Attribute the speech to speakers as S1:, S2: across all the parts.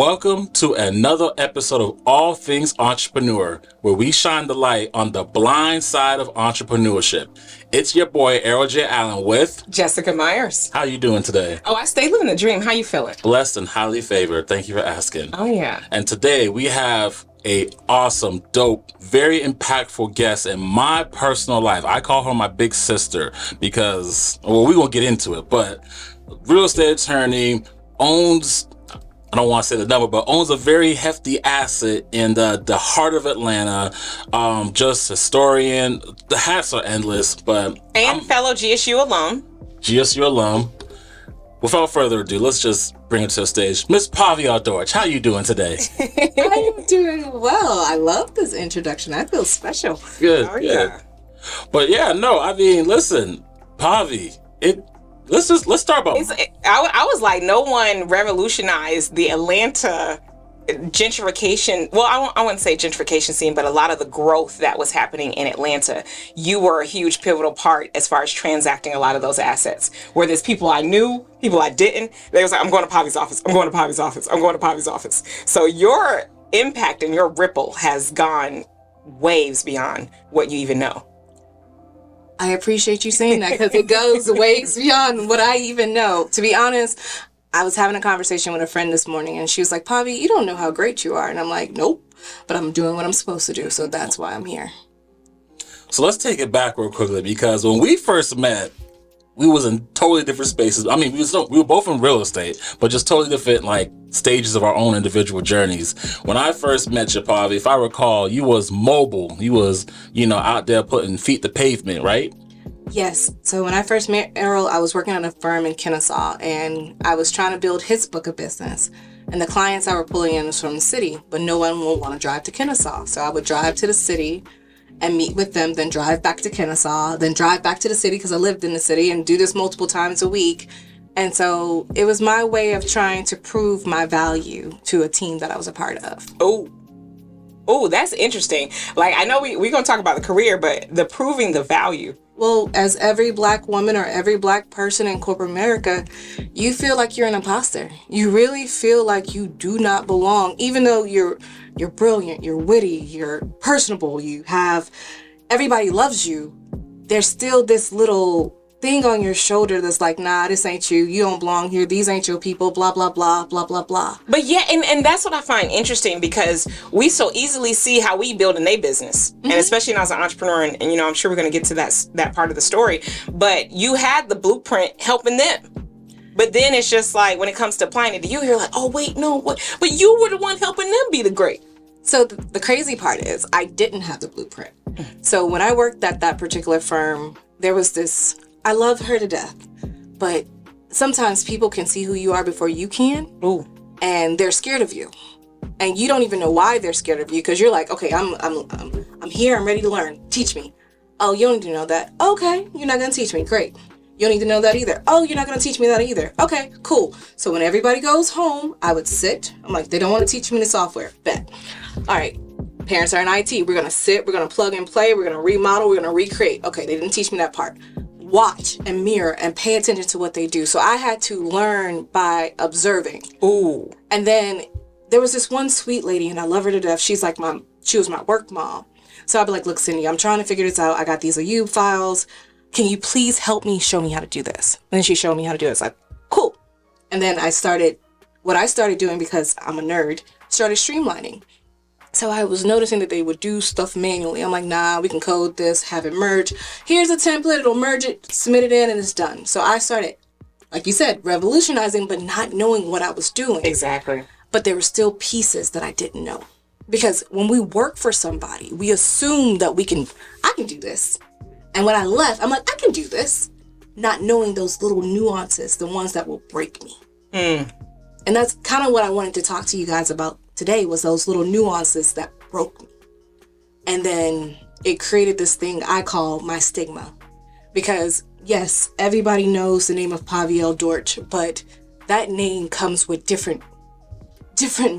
S1: Welcome to another episode of All Things Entrepreneur, where we shine the light on the blind side of entrepreneurship. It's your boy, Errol J. Allen with
S2: Jessica Myers.
S1: How you doing today?
S2: Oh, I stay living the dream. How you feeling?
S1: Blessed and highly favored. Thank you for asking.
S2: Oh, yeah.
S1: And today we have a awesome, dope, very impactful guest in my personal life. I call her my big sister because, well, we're going to get into it, but real estate attorney, owns, I don't want to say the number, but owns a very hefty asset in the heart of Atlanta. Just historian. The hats are endless, but
S2: and fellow GSU alum.
S1: GSU alum. Without further ado, let's just bring it to the stage. Miss Pavielle Dortch, how you doing today?
S3: I am doing well. I love this introduction. I feel special.
S1: Good,
S2: Oh,
S1: good.
S2: yeah.
S1: But yeah, no, I mean, listen, Pavi, let's start about.
S2: I was like, no one revolutionized the Atlanta gentrification. Well, I wouldn't say gentrification scene, but a lot of the growth that was happening in Atlanta. You were a huge pivotal part as far as transacting a lot of those assets. Where there's people I knew, people I didn't. They was like, I'm going to Pavi's office. I'm going to Pavi's office. I'm going to Pavi's office. So your impact and your ripple has gone waves beyond what you even know.
S3: I appreciate you saying that because it goes ways beyond what I even know. To be honest, I was having a conversation with a friend this morning and she was like, Pavi, you don't know how great you are. And I'm like, nope, but I'm doing what I'm supposed to do. So that's why I'm here.
S1: So let's take it back real quickly, because when we first met, we was in totally different spaces. I mean, we were both in real estate, but just totally different like stages of our own individual journeys. When I first met you, Pavi, if I recall, you was mobile. You was, out there putting feet to pavement, right?
S3: Yes. So when I first met Errol, I was working at a firm in Kennesaw and I was trying to build his book of business. And the clients I were pulling in was from the city, but no one will want to drive to Kennesaw. So I would drive to the city and meet with them, then drive back to Kennesaw, then drive back to the city because I lived in the city, and do this multiple times a week. And so it was my way of trying to prove my value to a team that I was a part of.
S2: Oh, that's interesting. Like, I know we're going to talk about the career, but the proving the value.
S3: Well, as every Black woman or every Black person in corporate America, you feel like you're an imposter. You really feel like you do not belong, even though you're brilliant, you're witty, you're personable, everybody loves you. There's still this little thing on your shoulder that's like, nah, this ain't you. You don't belong here. These ain't your people, blah, blah, blah, blah, blah, blah.
S2: But yeah, and that's what I find interesting, because we so easily see how we build in their business. Mm-hmm. And especially now as an entrepreneur, and I'm sure we're going to get to that part of the story, but you had the blueprint helping them. But then it's just like, when it comes to applying it to you, you're like, oh, wait, no, what? But you were the one helping them be the great.
S3: So the crazy part is I didn't have the blueprint. So when I worked at that particular firm, there was this, I love her to death, but sometimes people can see who you are before you can.
S2: Ooh.
S3: And they're scared of you. And you don't even know why they're scared of you, because you're like, okay, I'm here, I'm ready to learn. Teach me. Oh, you don't need to know that. Okay, you're not going to teach me. Great. You don't need to know that either. Oh, you're not going to teach me that either. Okay, cool. So when everybody goes home, I would sit. I'm like, they don't want to teach me the software. Bet. All right. Parents are in IT. We're going to sit. We're going to plug and play. We're going to remodel. We're going to recreate. Okay, they didn't teach me that part. Watch and mirror and pay attention to what they do. So I had to learn by observing.
S2: Ooh.
S3: And then there was this one sweet lady, and I love her to death. She was my work mom. So I'd be like, look, Cindy, I'm trying to figure this out. I got these AU files. Can you please help me show me how to do this? And then she showed me how to do it. It's like, cool. And then I started doing, because I'm a nerd, started streamlining. So I was noticing that they would do stuff manually. I'm like, nah, we can code this, have it merge. Here's a template, it'll merge it, submit it in, and it's done. So I started, like you said, revolutionizing, but not knowing what I was doing.
S2: Exactly.
S3: But there were still pieces that I didn't know. Because when we work for somebody, we assume that I can do this. And when I left, I'm like, I can do this. Not knowing those little nuances, the ones that will break me.
S2: Mm.
S3: And that's kind of what I wanted to talk to you guys about today, was those little nuances that broke me. And then it created this thing I call my stigma. Because yes, everybody knows the name of Pavielle Dortch, but that name comes with different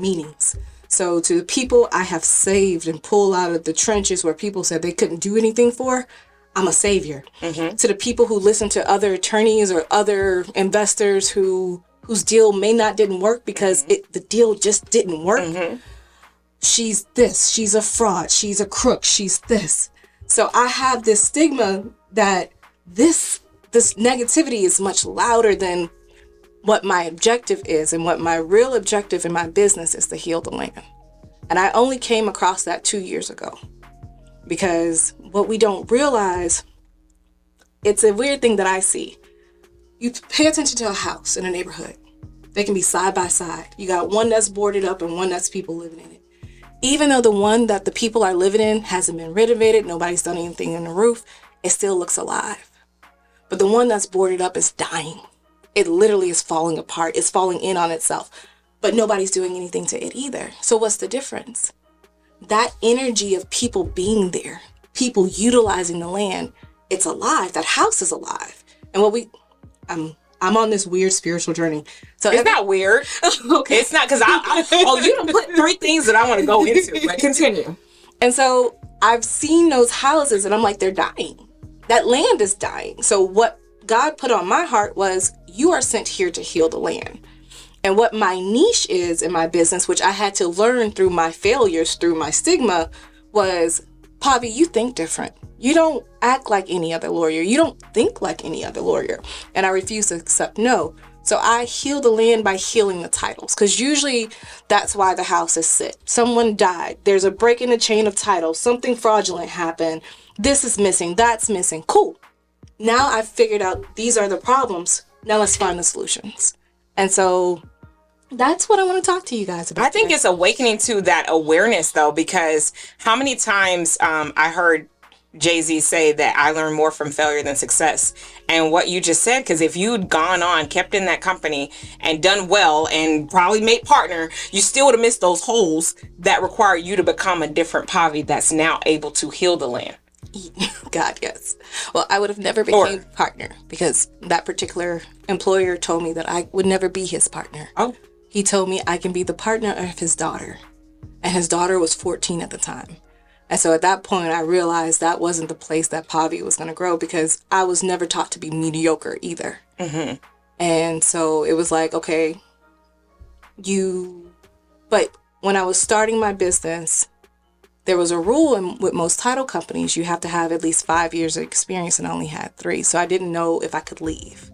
S3: meanings. So to the people I have saved and pulled out of the trenches where people said they couldn't do anything for, I'm a savior. Mm-hmm. To the people who listen to other attorneys or other investors who whose deal didn't work because the deal just didn't work. She's this, she's a fraud, she's a crook, she's this. So I have this stigma that this negativity is much louder than what my objective is, and what my real objective in my business is to heal the land. And I only came across that 2 years ago, because what we don't realize, it's a weird thing that I see. You pay attention to a house in a neighborhood. They can be side by side. You got one that's boarded up and one that's people living in it. Even though the one that the people are living in hasn't been renovated, nobody's done anything in the roof, it still looks alive. But the one that's boarded up is dying. It literally is falling apart. It's falling in on itself. But nobody's doing anything to it either. So what's the difference? That energy of people being there, people utilizing the land, it's alive. That house is alive. And I'm on this weird spiritual journey. So
S2: it's not weird.
S3: Okay.
S2: It's not, because you done put 3 things that I want to go into. But continue.
S3: And so I've seen those houses and I'm like, they're dying. That land is dying. So what God put on my heart was, you are sent here to heal the land. And what my niche is in my business, which I had to learn through my failures, through my stigma, was, Pavi, you think different. You don't act like any other lawyer. You don't think like any other lawyer. And I refuse to accept no. So I heal the land by healing the titles, because usually that's why the house is sit. Someone died. There's a break in the chain of title. Something fraudulent happened. This is missing. That's missing. Cool. Now I've figured out these are the problems. Now let's find the solutions. And so that's what I want to talk to you guys about.
S2: I think it's awakening to that awareness, though, because how many times I heard Jay-Z say that I learned more from failure than success. And what you just said, because if you'd gone on, kept in that company and done well and probably made partner, you still would have missed those holes that require you to become a different Pavi that's now able to heal the land.
S3: God, yes. Well, I would have never became partner, because that particular employer told me that I would never be his partner.
S2: Oh.
S3: He told me I can be the partner of his daughter. And his daughter was 14 at the time. And so at that point, I realized that wasn't the place that Pavi was going to grow, because I was never taught to be mediocre either. Mm-hmm. And so it was like, okay, but when I was starting my business, there was a rule with most title companies, you have to have at least 5 years of experience, and I only had 3. So I didn't know if I could leave.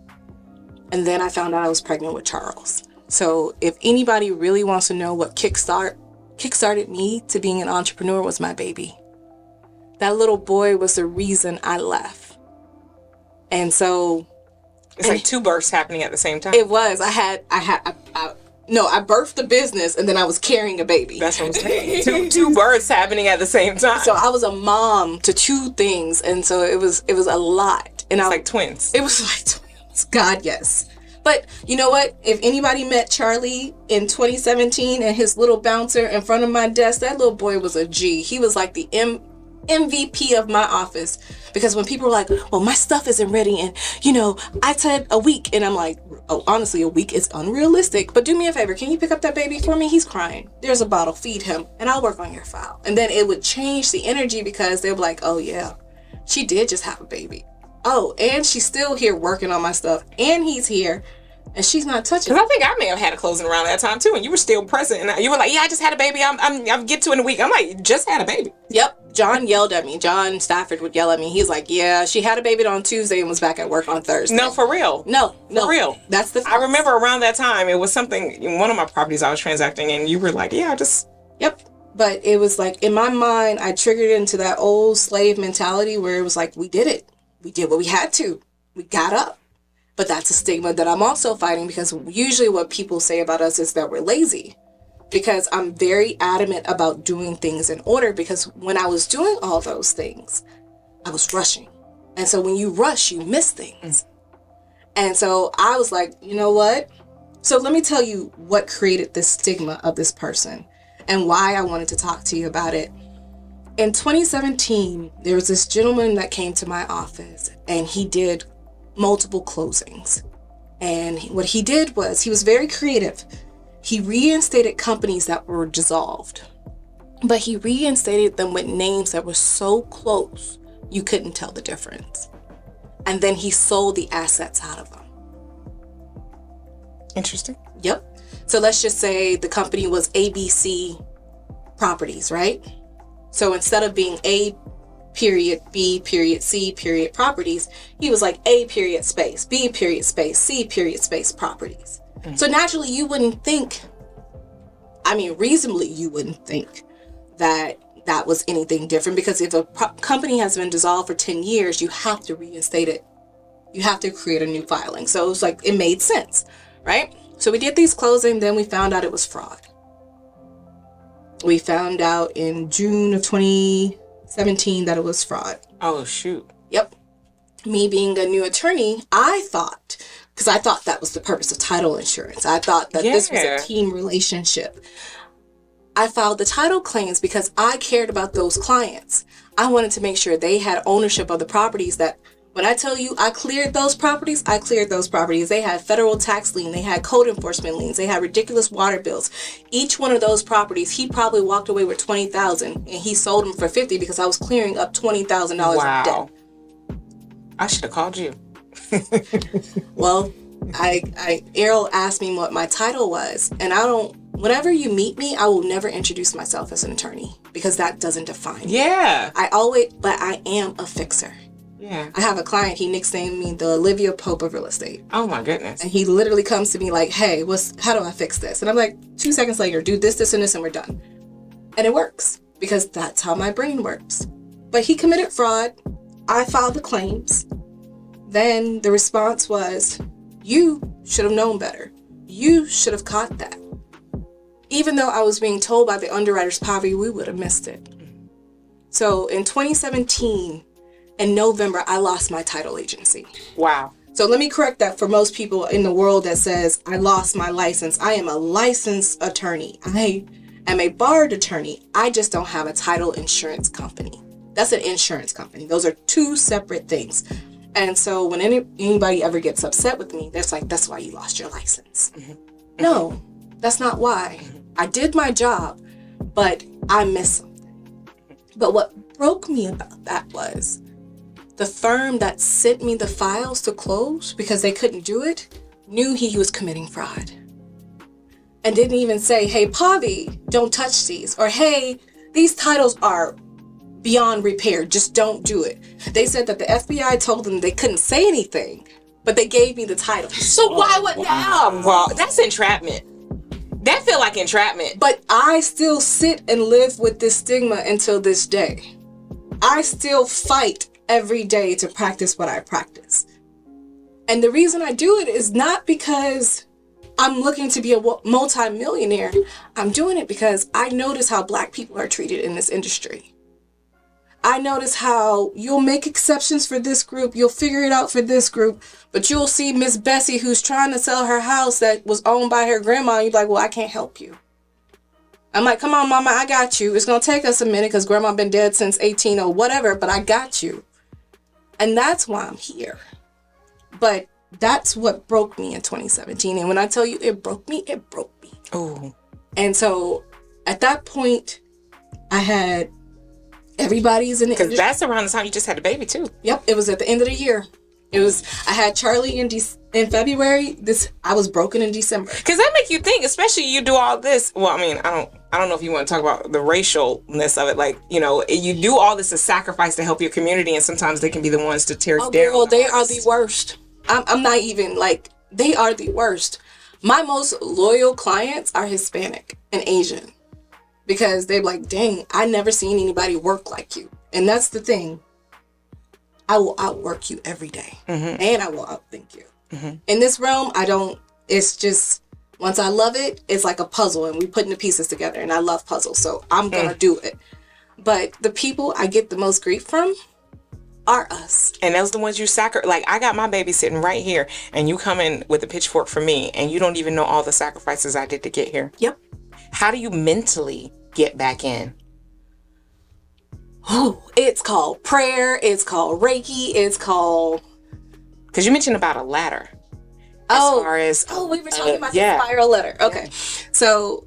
S3: And then I found out I was pregnant with Charles. So if anybody really wants to know what kickstarted me to being an entrepreneur, was my baby. That little boy was the reason I left. And so
S2: it's like 2 births happening at the same time.
S3: It was. I birthed the business and then I was carrying a baby.
S2: That's what I'm saying. two births happening at the same time.
S3: So I was a mom to 2 things, and so it was a lot. And
S2: it's like twins.
S3: It was like twins. God, yes. But you know what? If anybody met Charlie in 2017 and his little bouncer in front of my desk, that little boy was a G. He was like the MVP of my office. Because when people were like, well, my stuff isn't ready, and I said a week, and I'm like, oh, honestly, a week is unrealistic, but do me a favor, can you pick up that baby for me? He's crying. There's a bottle, feed him, and I'll work on your file. And then it would change the energy, because they were like, oh yeah, she did just have a baby. Oh, and she's still here working on my stuff, and he's here, and she's not touching.
S2: Because I think I may have had a closing around that time too, and you were still present, and you were like, yeah, I just had a baby. I'm get to in a week. I'm like, just had a baby.
S3: Yep. John yelled at me. John Stafford would yell at me. He's like, yeah, she had a baby on Tuesday and was back at work on Thursday.
S2: No, for real.
S3: No,
S2: for real.
S3: That's the.
S2: I remember around that time, it was something in one of my properties I was transacting, and you were like, yeah, just.
S3: Yep. But it was like, in my mind, I triggered into that old slave mentality where it was like, we did it. We did what we had to. We got up. But that's a stigma that I'm also fighting, because usually what people say about us is that we're lazy. Because I'm very adamant about doing things in order, because when I was doing all those things, I was rushing. And so when you rush, you miss things. And so I was like, you know what? So let me tell you what created this stigma of this person and why I wanted to talk to you about it. In 2017, there was this gentleman that came to my office, and he did multiple closings. And what he did was, he was very creative. He reinstated companies that were dissolved, but he reinstated them with names that were so close you couldn't tell the difference. And then he sold the assets out of them.
S2: Interesting.
S3: Yep. So let's just say the company was ABC Properties, right? So instead of being A period B period C period properties, he was like A period space B period space C period space properties. So naturally you wouldn't think, reasonably you wouldn't think that that was anything different, because if a company has been dissolved for 10 years, you have to reinstate it. You have to create a new filing. So it was like, it made sense, right? So we did these closing, then we found out it was fraud. We found out in June of 2017 that it was fraud.
S2: Oh, shoot.
S3: Yep. Me being a new attorney, I thought that was the purpose of title insurance. I thought that this was a team relationship. I filed the title claims because I cared about those clients. I wanted to make sure they had ownership of the properties. That when I tell you I cleared those properties, I cleared those properties. They had federal tax lien, they had code enforcement liens, they had ridiculous water bills. Each one of those properties, he probably walked away with $20,000 and he sold them for $50 because I was clearing up $20,000 of debt.
S2: I should have called you.
S3: Well, Errol asked me what my title was, and whenever you meet me, I will never introduce myself as an attorney because that doesn't define me.
S2: Yeah.
S3: But I am a fixer.
S2: Yeah.
S3: I have a client, he nicknamed me the Olivia Pope of real estate.
S2: Oh my goodness.
S3: And he literally comes to me like, hey, how do I fix this? And I'm like, 2 seconds later, do this, this, and this, and we're done. And it works because that's how my brain works. But he committed fraud. I filed the claims. Then the response was, you should have known better. You should have caught that. Even though I was being told by the underwriters, Pavi, we would have missed it. So in 2017, in November, I lost my title agency.
S2: Wow.
S3: So let me correct that for most people in the world that says, I lost my license. I am a licensed attorney. I am a barred attorney. I just don't have a title insurance company. That's an insurance company. Those are two separate things. And so when anybody ever gets upset with me, they're like, that's why you lost your license. Mm-hmm. No, that's not why. I did my job, but I missed something. But what broke me about that was the firm that sent me the files to close because they couldn't do it knew he was committing fraud. And didn't even say, hey, Pavi, don't touch these. Or, hey, these titles are beyond repair. Just don't do it. They said that the FBI told them they couldn't say anything, but they gave me the title. So why would now?
S2: Well, that's entrapment. That feel like entrapment.
S3: But I still sit and live with this stigma until this day. I still fight every day to practice what I practice. And the reason I do it is not because I'm looking to be a multi-millionaire. I'm doing it because I notice how Black people are treated in this industry. I notice how you'll make exceptions for this group, you'll figure it out for this group, but you'll see Miss Bessie who's trying to sell her house that was owned by her grandma, and you're like, well, I can't help you. I'm like, come on, mama, I got you. It's going to take us a minute because grandma been dead since 18 or whatever, but I got you. And that's why I'm here. But that's what broke me in 2017. And when I tell you it broke me, it broke me.
S2: Oh.
S3: And so at that point, I had everybody's in the industry.
S2: Because that's around the time you just had a baby too.
S3: Yep, it was at the end of the year. I had Charlie in February. I was broken in December.
S2: Because that make you think, especially you do all this. Well, I mean, I don't know if you want to talk about the racialness of it. Like, you know, you do all this as sacrifice to help your community, and sometimes they can be the ones to tear you down.
S3: Girl, they are the worst. I'm not even like, they are the worst. My most loyal clients are Hispanic and Asian because they're like, dang, I never seen anybody work like you. And that's the thing. I will outwork you every day. Mm-hmm. And I will outthink you. Mm-hmm. In this realm, it's just, once I love it, it's like a puzzle and we putting the pieces together, and I love puzzles. So I'm going to do it. But the people I get the most grief from are us.
S2: And those the ones you sacrifice. Like, I got my baby sitting right here and you come in with a pitchfork for me and you don't even know all the sacrifices I did to get here.
S3: Yep.
S2: How do you mentally get back in?
S3: Oh, it's called prayer. It's called Reiki. It's called...
S2: Because you mentioned about a ladder.
S3: We were talking about the spiral ladder. Okay. Yeah. So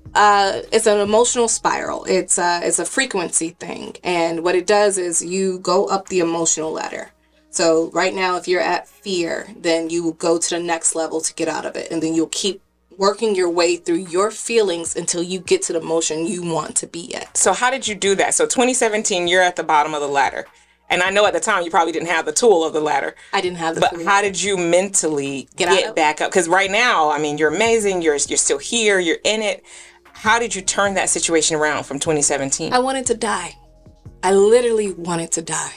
S3: it's an emotional spiral. It's a frequency thing. And what it does is you go up the emotional ladder. So right now, if you're at fear, then you will go to the next level to get out of it. And then you'll keep working your way through your feelings until you get to the motion you want to be at.
S2: So how did you do that? So 2017, you're at the bottom of the ladder. And I know at the time you probably didn't have the tool of the ladder.
S3: I didn't have the
S2: But
S3: tool.
S2: how did you mentally get back up? Because right now, I mean, you're amazing. You're still here. You're in it. How did you turn that situation around from 2017?
S3: I wanted to die. I literally wanted to die.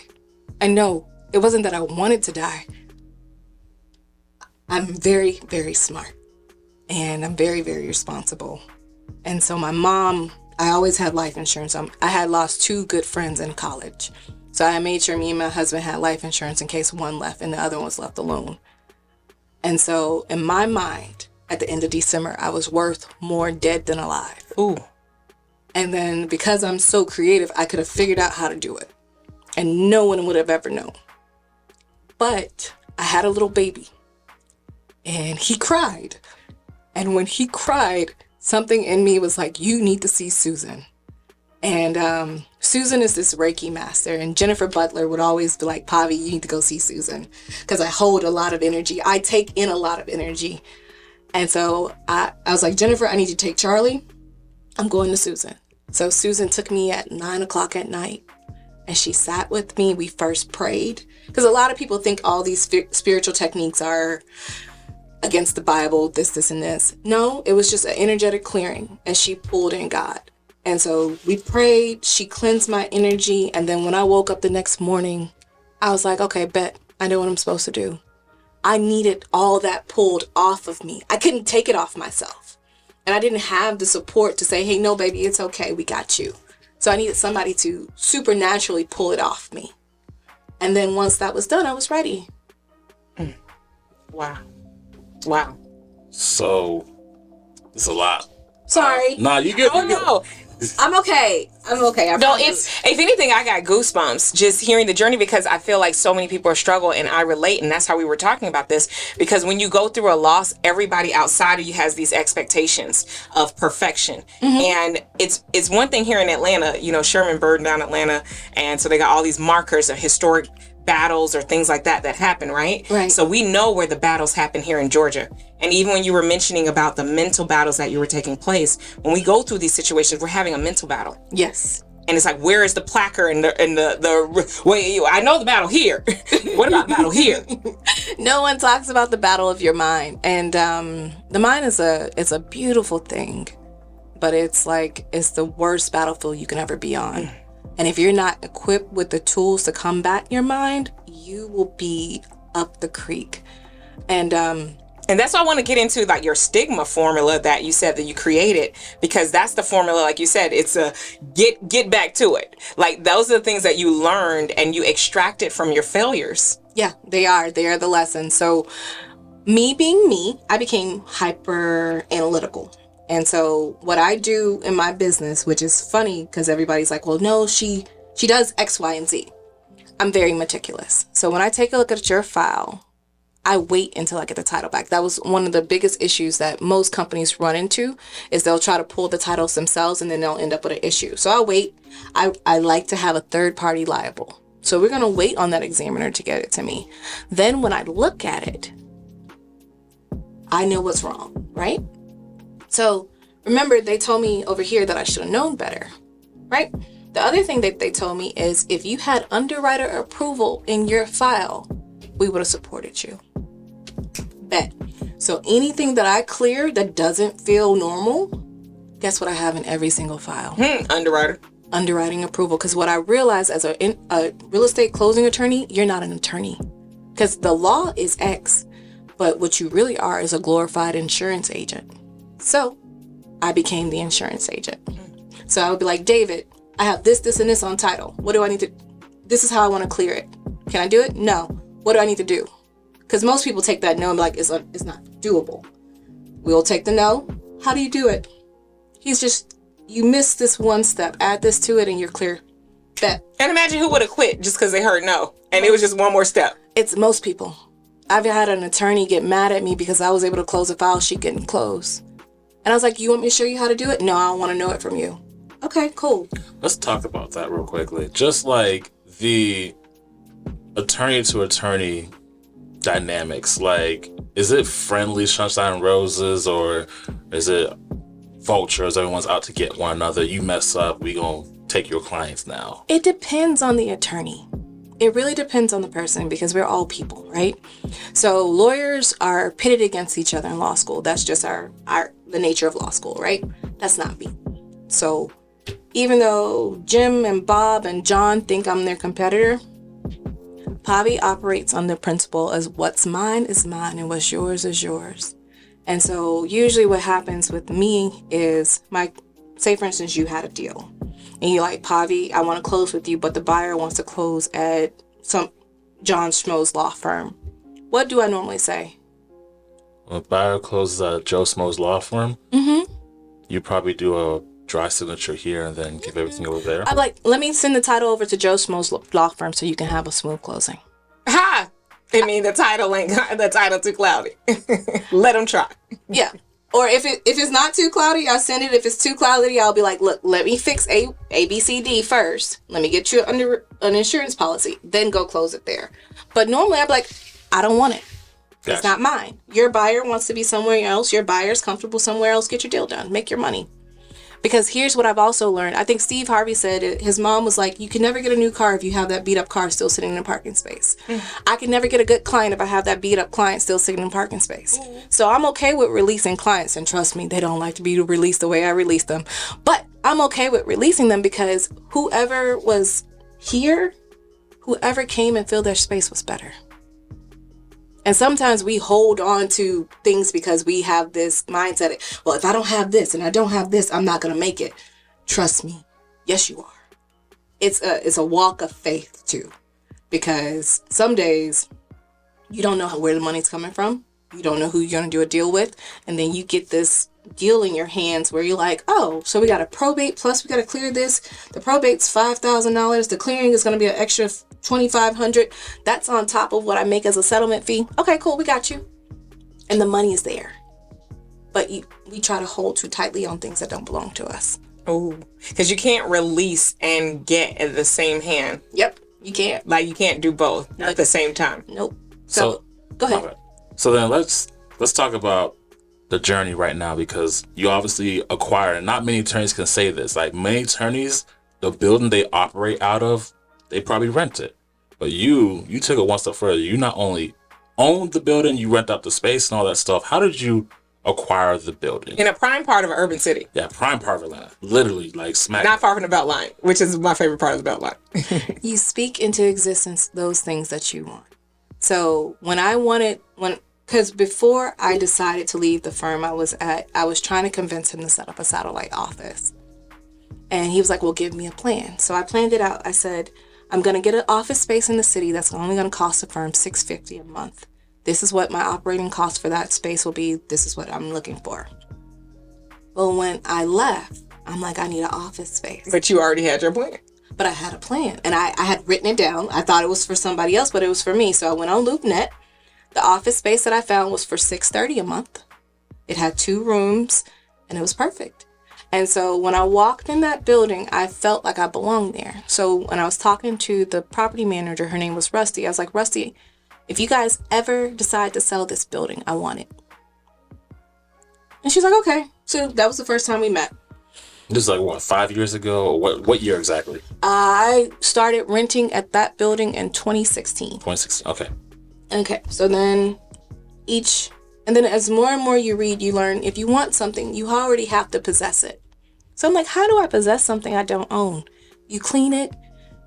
S3: I know it wasn't that I wanted to die. I'm very, very smart. And I'm very, very responsible. And so my mom, I always had life insurance. I had lost 2 good friends in college. So I made sure me and my husband had life insurance in case one left and the other one was left alone. And so in my mind, at the end of December, I was worth more dead than alive.
S2: Ooh.
S3: And then because I'm so creative, I could have figured out how to do it. And no one would have ever known. But I had a little baby. And he cried. And when he cried, something in me was like, you need to see Susan. And Susan is this Reiki master. And Jennifer Butler would always be like, Pavi, you need to go see Susan. Because I hold a lot of energy. I take in a lot of energy. And so I was like, Jennifer, I need you to take Charlie. I'm going to Susan. So Susan took me at 9:00 at night. And she sat with me. We first prayed. Because a lot of people think all these spiritual techniques are against the Bible, this, and this. No, it was just an energetic clearing. And she pulled in God. And so we prayed. She cleansed my energy. And then when I woke up the next morning, I was like, okay, bet. I know what I'm supposed to do. I needed all that pulled off of me. I couldn't take it off myself. And I didn't have the support to say, hey, no, baby, it's okay. We got you. So I needed somebody to supernaturally pull it off me. And then once that was done, I was ready.
S2: Wow. Wow.
S1: So, it's a lot.
S3: Sorry.
S1: Nah, you good.
S2: Oh,
S1: You good.
S2: no.
S3: I'm okay.
S2: No, if anything, I got goosebumps just hearing the journey because I feel like so many people are struggling and I relate. And that's how we were talking about this. Because when you go through a loss, everybody outside of you has these expectations of perfection. And it's one thing here in Atlanta, you know, Sherman burned down Atlanta. And so they got all these markers of historic battles or things like that happen, right?
S3: Right.
S2: So we know where the battles happen here in Georgia. And even when you were mentioning about the mental battles that you were taking place, when we go through these situations, we're having a mental battle.
S3: Yes.
S2: And it's like, where is the placard and the wait, I know the battle here. What about the battle here?
S3: No one talks about the battle of your mind. And the mind is a beautiful thing, but it's the worst battlefield you can ever be on. And if you're not equipped with the tools to combat your mind, you will be up the creek. And
S2: that's why I want to get into like your stigma formula that you said that you created, because that's the formula, like you said, it's a get back to it. Like those are the things that you learned and you extracted from your failures.
S3: yeah, they are the lessons. So me being me, I became hyper analytical. And so what I do in my business, which is funny because everybody's like, well, no, she does X, Y, and Z. I'm very meticulous. So when I take a look at your file, I wait until I get the title back. That was one of the biggest issues that most companies run into is they'll try to pull the titles themselves and then they'll end up with an issue. So I'll wait. I like to have a third party liable. So we're going to wait on that examiner to get it to me. Then when I look at it, I know what's wrong, right? So remember, they told me over here that I should have known better, right? The other thing that they told me is if you had underwriter approval in your file, we would have supported you. Bet. So anything that I clear that doesn't feel normal, guess what I have in every single file?
S2: Underwriter.
S3: Underwriting approval. Because what I realized as a real estate closing attorney, you're not an attorney. Because the law is X, but what you really are is a glorified insurance agent. So I became the insurance agent. So I would be like, David, I have this, and this on title. What do I need to, this is how I want to clear it. Can I do it? No. What do I need to do? Because most people take that no and be like, it's not doable. We'll take the no. How do you do it? He's just, you missed this one step. Add this to it and you're clear. Bet.
S2: And imagine who would have quit just because they heard no. And it was just one more step.
S3: It's most people. I've had an attorney get mad at me because I was able to close a file she couldn't close. And I was like, you want me to show you how to do it? No, I don't want to know it from you. Okay, cool.
S1: Let's talk about that real quickly. Just like the attorney to attorney dynamics? Like, is it friendly sunshine and roses, or is it vultures? Everyone's out to get one another. You mess up, we gonna take your clients now.
S3: It depends on the attorney. It really depends on the person, because we're all people, right? So lawyers are pitted against each other in law school. That's just the nature of law school, right? That's not me. So even though Jim and Bob and John think I'm their competitor, Pavi operates on the principle as what's mine is mine and what's yours is yours. And so usually what happens with me is, say for instance, you had a deal and you're like, Pavi, I want to close with you, but the buyer wants to close at some John Schmo's law firm. What do I normally say?
S1: When a buyer closes at Joe Schmo's law firm, you probably do a dry signature here and then give everything over there.
S3: I'm like, let me send the title over to Joe Schmo's law firm so you can have a smooth closing.
S2: Ha! I mean, the title too cloudy. Let them try.
S3: Yeah. Or if it's not too cloudy, I'll send it. If it's too cloudy, I'll be like, look, let me fix A, B, C, D first. Let me get you under an insurance policy. Then go close it there. But normally I'd be like, I don't want it. Gotcha. It's not mine. Your buyer wants to be somewhere else. Your buyer's comfortable somewhere else. Get your deal done. Make your money. Because here's what I've also learned. I think Steve Harvey said it. His mom was like, you can never get a new car if you have that beat up car still sitting in a parking space. I can never get a good client if I have that beat up client still sitting in a parking space. So I'm okay with releasing clients. And trust me, they don't like to be released the way I release them. But I'm okay with releasing them because whoever was here, whoever came and filled their space was better. And sometimes we hold on to things because we have this mindset. Well, if I don't have this and I don't have this, I'm not going to make it. Trust me. Yes, you are. It's a walk of faith too, because some days you don't know where the money's coming from. You don't know who you're going to do a deal with. And then you get this deal in your hands where you're like, oh, so we got a probate plus we got to clear this. The probate's $5,000. The clearing is going to be an extra $2,500. That's on top of what I make as a settlement fee. Okay, cool. We got you. And the money is there. But we try to hold too tightly on things that don't belong to us.
S2: Oh, because you can't release and get at the same hand.
S3: Yep, you can't.
S2: Like you can't do both at the same time.
S3: Nope. So go ahead.
S1: Okay. So then let's talk about the journey right now, because you obviously acquired, and not many attorneys can say this. Like many attorneys, the building they operate out of, they probably rent it. But you took it one step further. You not only owned the building, you rent out the space and all that stuff. How did you acquire the building?
S2: In a prime part of an urban city.
S1: Yeah, prime part of Atlanta. Literally, like smack.
S2: Not far from the belt line, which is my favorite part of the belt line.
S3: You speak into existence those things that you want. So because before I decided to leave the firm I was trying to convince him to set up a satellite office. And he was like, well, give me a plan. So I planned it out. I said, I'm going to get an office space in the city that's only going to cost the firm $650 a month. This is what my operating cost for that space will be. This is what I'm looking for. Well, when I left, I'm like, I need an office space.
S2: But you already had your plan.
S3: But I had a plan. And I had written it down. I thought it was for somebody else, but it was for me. So I went on LoopNet. The office space that I found was for $630 a month. It had 2 rooms, and it was perfect. And so when I walked in that building, I felt like I belonged there. So when I was talking to the property manager, her name was Rusty, I was like, Rusty, if you guys ever decide to sell this building, I want it. And she's like, okay. So that was the first time we met.
S1: This is like, what, 5 years ago? Or what year exactly?
S3: I started renting at that building in 2016.
S1: 2016, okay.
S3: Okay, so then and then as more and more you read, you learn if you want something, you already have to possess it. So I'm like, how do I possess something I don't own? You clean it,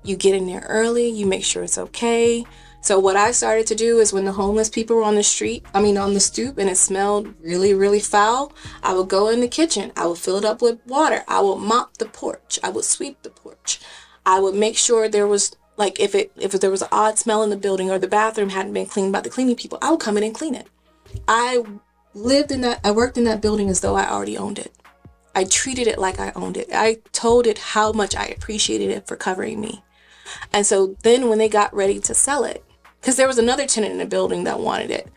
S3: you get in there early, you make sure it's okay. So what I started to do is when the homeless people were on the stoop and it smelled really, really foul, I would go in the kitchen, I would fill it up with water, I would mop the porch, I would sweep the porch. I would make sure there was, like if there was an odd smell in the building or the bathroom hadn't been cleaned by the cleaning people, I would come in and clean it. I worked in that building as though I already owned it. I treated it like I owned it. I told it how much I appreciated it for covering me. And so then when they got ready to sell it, because there was another tenant in the building that wanted it,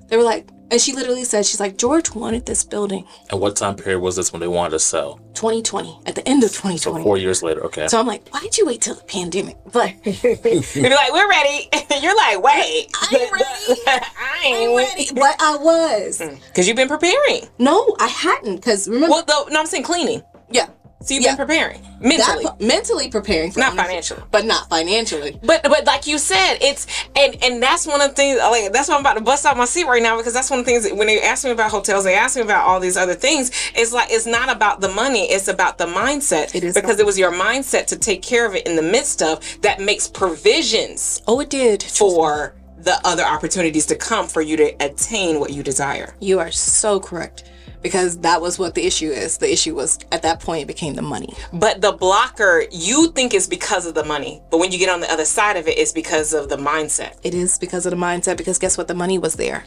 S3: they were like, And she literally said, she's like, George wanted this building.
S1: And what time period was this when they wanted to sell?
S3: 2020, at the end of 2020.
S1: So 4 years later, okay.
S3: So I'm like, why did you wait till the pandemic? But
S2: you're like, we're ready. You're like, wait.
S3: I ain't ready.
S2: I ain't ready.
S3: But I was.
S2: Because you've been preparing.
S3: No, I hadn't. Because remember.
S2: Well, no, I'm saying cleaning.
S3: Yeah.
S2: So you've been preparing mentally,
S3: mentally preparing, for
S2: not financially,
S3: but not financially.
S2: But like you said, it's and that's one of the things. Like that's why I'm about to bust out my seat right now, because that's one of the things when they ask me about hotels, they ask me about all these other things. It's like it's not about the money; it's about the mindset.
S3: It is
S2: because it was your mindset to take care of it in the midst of that makes provisions.
S3: Oh, it did
S2: for the other opportunities to come for you to attain what you desire.
S3: You are so correct. Because that was what the issue is. The issue was, at that point, it became the money.
S2: But the blocker, you think is because of the money. But when you get on the other side of it, it's because of the mindset.
S3: It is because of the mindset. Because guess what? The money was there.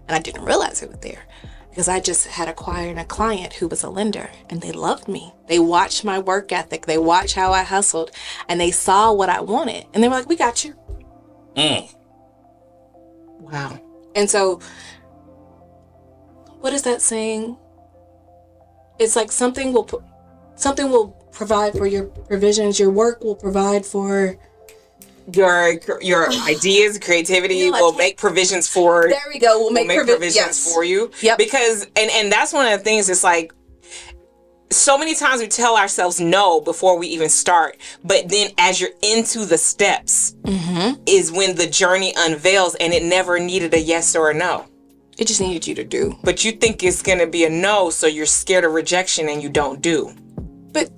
S3: And I didn't realize it was there. Because I just had acquired a client who was a lender. And they loved me. They watched my work ethic. They watched how I hustled. And they saw what I wanted. And they were like, we got you.
S2: Wow.
S3: And so, what is that saying? It's like something will provide for your provisions. Your work will provide for
S2: your ideas, creativity will make provisions for.
S3: There we go. We'll make
S2: provisions for you.
S3: Yep.
S2: Because and that's one of the things. It's like so many times we tell ourselves no before we even start, but then as you're into the steps, is when the journey unveils, and it never needed a yes or a no.
S3: It just needed you to do.
S2: But you think it's going to be a no, so you're scared of rejection and you don't do.
S3: But,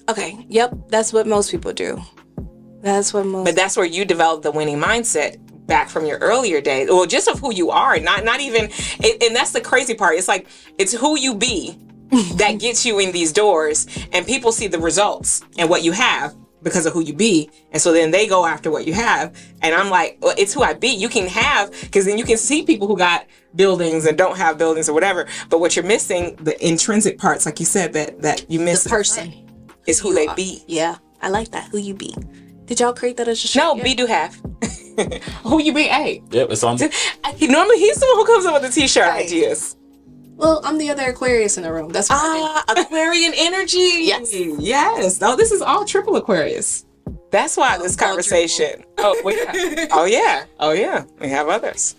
S3: okay, yep, that's what most people do.
S2: But that's where you develop the winning mindset back from your earlier days. Well, just of who you are, not even, and that's the crazy part. It's like, it's who you be that gets you in these doors, and people see the results and what you have because of who you be, and so then they go after what you have. And I'm like, well, it's who I be. You can have, because then you can see people who got buildings and don't have buildings or whatever, but what you're missing, the intrinsic parts, like you said, that you miss,
S3: the person
S2: is who they be.
S3: Yeah, I like that. Who you be. Did y'all create that as a shirt?
S2: No, be do have. Who you be? Hey,
S1: yep, it's on.
S2: Normally he's the one who comes up with the t-shirt ideas.
S3: Well, I'm the other Aquarius in the room. That's what
S2: Aquarian energy. Yes. Oh, this is all triple Aquarius. That's why this conversation. Oh, yeah. Oh, yeah. We have others.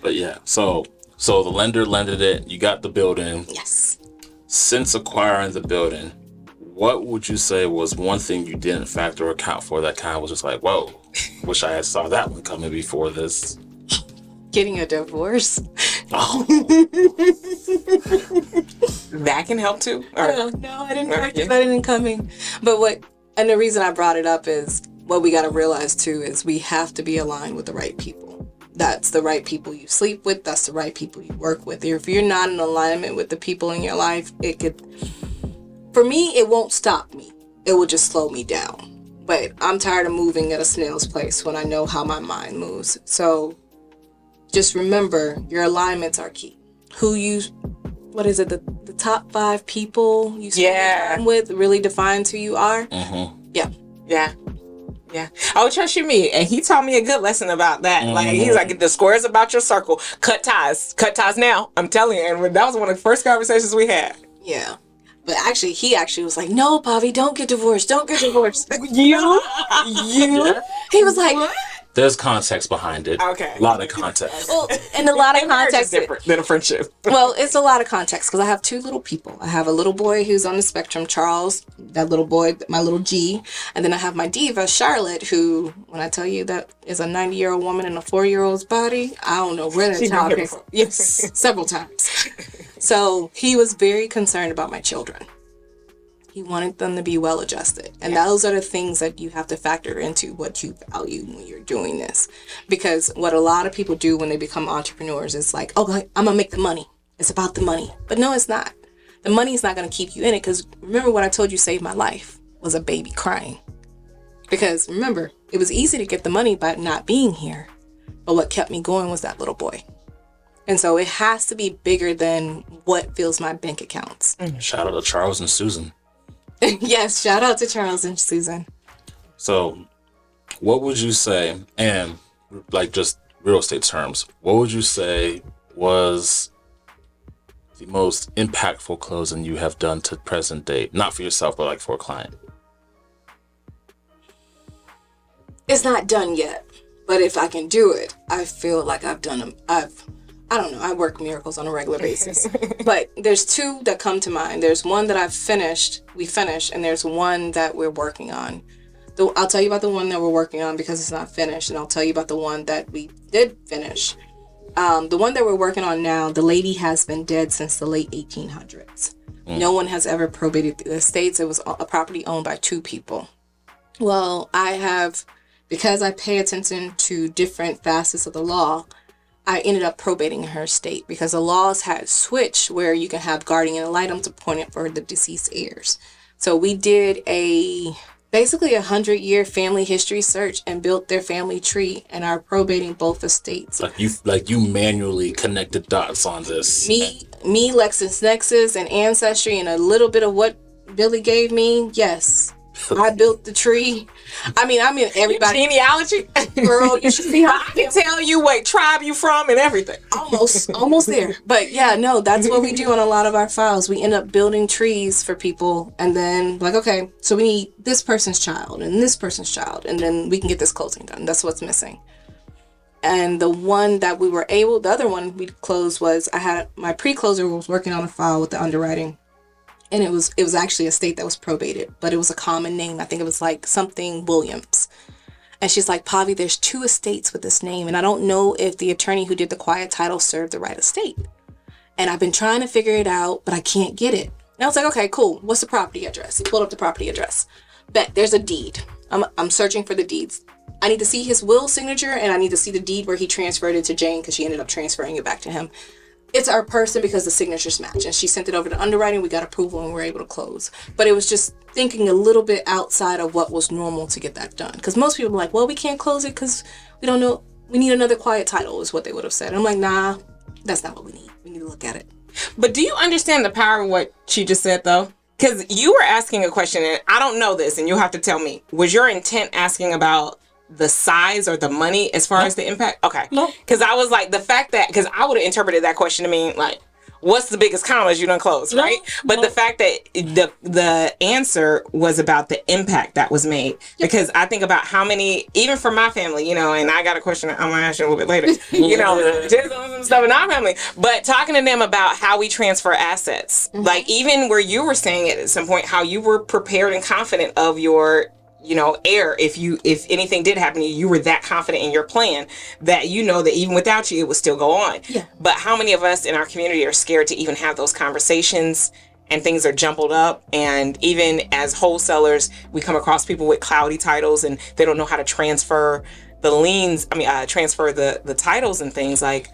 S1: But yeah, so the lender lended it. You got the building.
S3: Yes.
S1: Since acquiring the building, what would you say was one thing you didn't factor or account for that kind of was just like, whoa, wish I had saw that one coming before this?
S3: Getting a divorce.
S1: Oh.
S2: That can help too.
S3: No, I didn't factor that in coming. But and the reason I brought it up is what we got to realize too is we have to be aligned with the right people. That's the right people you sleep with. That's the right people you work with. If you're not in alignment with the people in your life, for me, it won't stop me. It will just slow me down. But I'm tired of moving at a snail's pace when I know how my mind moves. So just remember, your alignments are key. The top 5 people you spend time with really defines who you are. Yeah.
S2: Oh, trust you me. And he taught me a good lesson about that. Like, he's like, the squares about your circle. Cut ties now. I'm telling you. And that was one of the first conversations we had.
S3: Yeah. But actually, he was like, no, Pavi, don't get divorced. Don't get divorced.
S2: You?
S3: He was like... What?
S1: There's context behind it.
S2: Okay.
S1: A lot of context.
S3: Well, and a lot of context.
S2: Is different than a friendship.
S3: Well, it's a lot of context because I have 2 little people. I have a little boy who's on the spectrum, Charles, that little boy, my little G. And then I have my diva, Charlotte, who, when I tell you that is a 90-year-old woman in a 4-year-old's body, I don't know where that child came from. Yes, several times. So he was very concerned about my children. He wanted them to be well adjusted. And those are the things that you have to factor into what you value when you're doing this. Because what a lot of people do when they become entrepreneurs is like, oh, I'm going to make the money. It's about the money. But no, it's not. The money is not going to keep you in it. Because remember what I told you saved my life was a baby crying. Because remember, it was easy to get the money by not being here. But what kept me going was that little boy. And so it has to be bigger than what fills my bank accounts.
S1: Shout out to Charles and Susan.
S3: Yes, shout out to Charles and Susan.
S1: So, what would you say, and like just real estate terms, what would you say was the most impactful closing you have done to present date? Not for yourself, but like for a client.
S3: It's not done yet, but if I can do it, I feel like I've done them. I don't know, I work miracles on a regular basis. But there's two that come to mind. There's one that we finished, and there's one that we're working on. I'll tell you about the one that we're working on because it's not finished, and I'll tell you about the one that we did finish. The one that we're working on now, the lady has been dead since the late 1800s. No one has ever probated the estates. It was a property owned by two people. Well, because I pay attention to different facets of the law, I ended up probating her estate because the laws had switched where you can have guardian ad litem appointed for the deceased heirs. So we did basically 100-year family history search and built their family tree and are probating both estates.
S1: Like you manually connected dots on this.
S3: Me, LexisNexis and Ancestry and a little bit of what Billy gave me. Yes. I built the tree. I mean everybody.
S2: Genealogy.
S3: Girl, you should see how
S2: I can tell you what tribe you from and everything.
S3: Almost there. But yeah, no, that's what we do on a lot of our files. We end up building trees for people and then like, okay, so we need this person's child and this person's child, and then we can get this closing done. That's what's missing. And the one that the other one we closed was, I had my pre-closer was working on a file with the underwriting. And it was actually a state that was probated, but it was a common name. I think it was like something Williams. And she's like, Pavi, there's 2 estates with this name. And I don't know if the attorney who did the quiet title served the right estate. And I've been trying to figure it out, but I can't get it. And I was like, okay, cool. What's the property address? He pulled up the property address. Bet there's a deed. I'm searching for the deeds. I need to see his will signature, and I need to see the deed where he transferred it to Jane because she ended up transferring it back to him. It's our person because the signatures match, and she sent it over to underwriting. We got approval and we were able to close. But it was just thinking a little bit outside of what was normal to get that done. Because most people are like, well, we can't close it because we don't know. We need another quiet title is what they would have said. And I'm like, nah, that's not what we need. We need to look at it.
S2: But do you understand the power of what she just said, though? Because you were asking a question, and I don't know this, and you'll have to tell me. Was your intent asking about the size or the money as far as the impact? Okay.
S1: No.
S2: Because I was like, the fact that, because I would have interpreted that question to mean like, what's the biggest commas you done closed, right? But the fact that the answer was about the impact that was made. Because I think about how many, even for my family, and I got a question I'm going to ask you a little bit later, just on some stuff in our family, but talking to them about how we transfer assets, like even where you were saying it at some point, how you were prepared and confident of your heir, if anything did happen to you, you were that confident in your plan that that even without you, it would still go on.
S3: Yeah.
S2: But how many of us in our community are scared to even have those conversations, and things are jumbled up? And even as wholesalers, we come across people with cloudy titles and they don't know how to transfer the liens. Transfer the titles and things like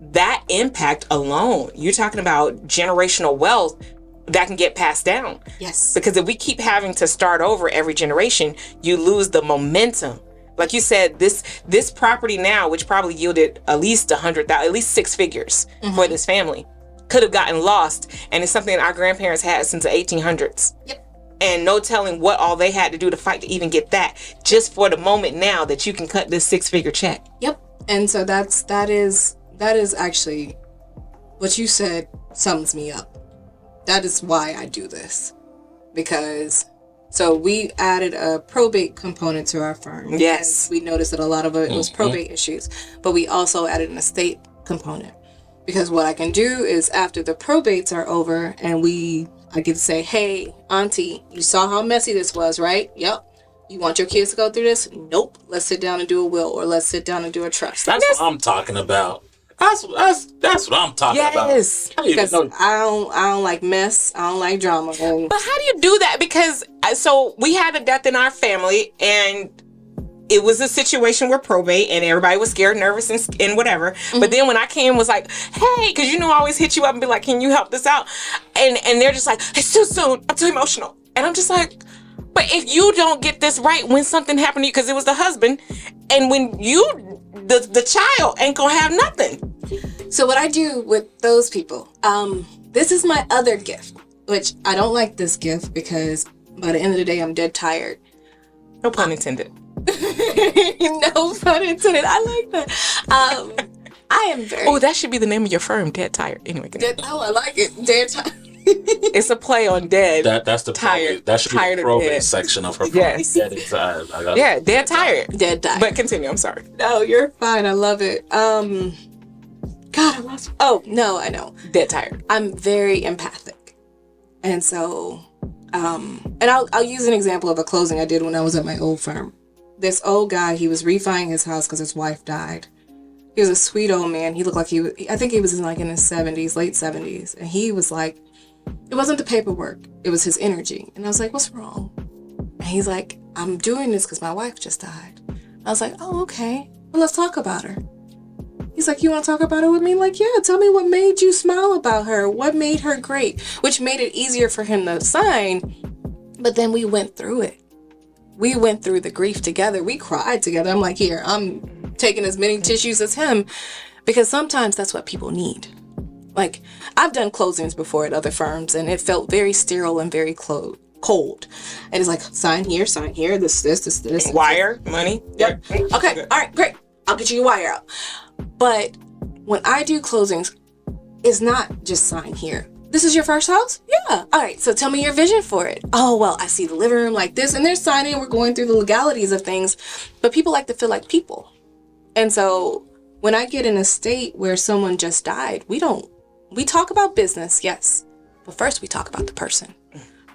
S2: that. Impact alone, you're talking about generational wealth that can get passed down.
S3: Yes.
S2: Because if we keep having to start over every generation, you lose the momentum. Like you said, this property now, which probably yielded at least 100,000, at least 6 figures for this family, could have gotten lost. And it's something our grandparents had since the 1800s.
S3: Yep.
S2: And no telling what all they had to do to fight to even get that, just for the moment now that you can cut this 6-figure check.
S3: Yep. And so that is actually what you said sums me up. That is why I do this, because so we added a probate component to our firm.
S2: Yes.
S3: We noticed that a lot of it was probate issues, but we also added an estate component, because what I can do is after the probates are over and I get to say, hey, auntie, you saw how messy this was, right? Yep. You want your kids to go through this? Nope. Let's sit down and do a will, or let's sit down and do a trust.
S1: That's what I'm talking about. That's what I'm talking about.
S2: Yes.
S3: Because I don't like mess. I don't like drama.
S2: But how do you do that? Because so we had a death in our family, and it was a situation where probate, and everybody was scared, nervous, and whatever. But then when I came, was like, hey, because I always hit you up and be like, can you help this out? And they're just like, it's too soon. I'm too emotional. And I'm just like, but if you don't get this right when something happened to you, because it was the husband, and when the child ain't gonna have nothing.
S3: So what I do with those people, this is my other gift, which I don't like this gift because by the end of the day, I'm dead tired.
S2: No pun intended.
S3: No pun intended. I like that. I am very.
S2: Oh, that should be the name of your firm, Dead Tired. Anyway,
S3: I like it. Dead tired.
S2: it's a play on dead.
S1: That's the
S2: tired.
S1: probate, that should be
S2: Tired
S1: the
S2: of
S1: probate
S2: dead.
S1: section of her.
S2: Yes.
S1: Dead inside. I got
S2: Yeah, dead tired.
S3: Dead tired.
S2: But continue. I'm sorry.
S3: No, you're fine. I love it. God, I lost. Oh no, I know.
S2: Dead tired.
S3: I'm very empathic, and so, and I'll use an example of a closing I did when I was at my old firm. This old guy, he was refining his house because his wife died. He was a sweet old man. He looked like I think he was in his 70s, late 70s. And he was like, it wasn't the paperwork. It was his energy. And I was like, what's wrong? And he's like, I'm doing this because my wife just died. I was like, oh, okay. Well, let's talk about her. He's like, you want to talk about her with me? Like, yeah, tell me what made you smile about her. What made her great? Which made it easier for him to sign. But then we went through it. We went through the grief together. We cried together. I'm like, here, I'm taking as many tissues as him, because sometimes that's what people need. Like, I've done closings before at other firms, and it felt very sterile and very cold. And it's like, sign here, this.
S2: Wire, money.
S3: Yep. Okay, all right, great. I'll get you your wire out. But when I do closings, it's not just sign here. This is your first house? Yeah. All right, so tell me your vision for it. Oh, well, I see the living room like this, and they're signing, we're going through the legalities of things, but people like to feel like people. And so when I get in a state where someone just died, we talk about business, yes, but first we talk about the person.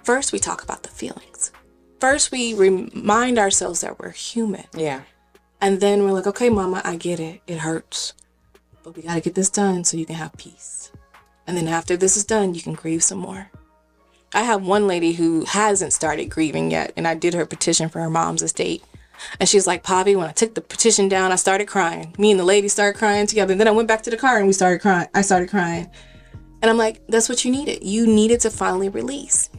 S3: First we talk about the feelings. First we remind ourselves that we're human.
S2: Yeah.
S3: And then we're like, okay, mama, I get it. It hurts, but we got to get this done so you can have peace. And then after this is done, you can grieve some more. I have one lady who hasn't started grieving yet, and I did her petition for her mom's estate. And she's like, Pavi, when I took the petition down, I started crying. Me and the lady started crying together. And then I went back to the car and we started crying. I started crying. And I'm like, that's what you needed. You needed to finally release.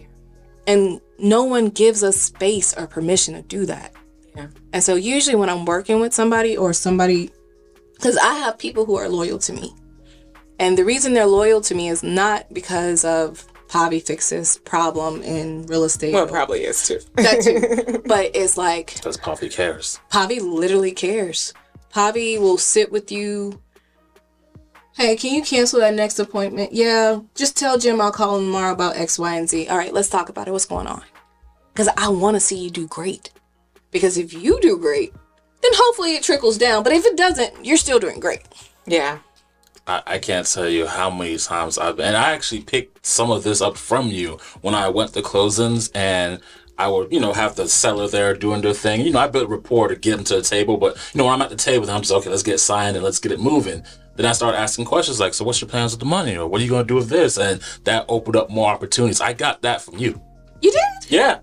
S3: And no one gives us space or permission to do that.
S2: Yeah.
S3: And so usually when I'm working with somebody, because I have people who are loyal to me. And the reason they're loyal to me is not because of Pavi fixes problem in real estate.
S2: Well, it probably is too.
S3: That too. But it's like,
S1: because Pavi cares.
S3: Pavi literally cares. Pavi will sit with you. Hey, can you cancel that next appointment? Yeah, just tell Jim I'll call him tomorrow about X, Y, and Z. All right, let's talk about it. What's going on? Because I want to see you do great. Because if you do great, then hopefully it trickles down. But if it doesn't, you're still doing great.
S2: Yeah.
S1: I can't tell you how many times and I actually picked some of this up from you when I went to closings, and I would, have the seller there doing their thing. I built rapport to get them to the table, but, when I'm at the table, I'm just, okay, let's get signed and let's get it moving. Then I started asking questions like, so what's your plans with the money? Or what are you going to do with this? And that opened up more opportunities. I got that from you.
S3: You did?
S1: Yeah.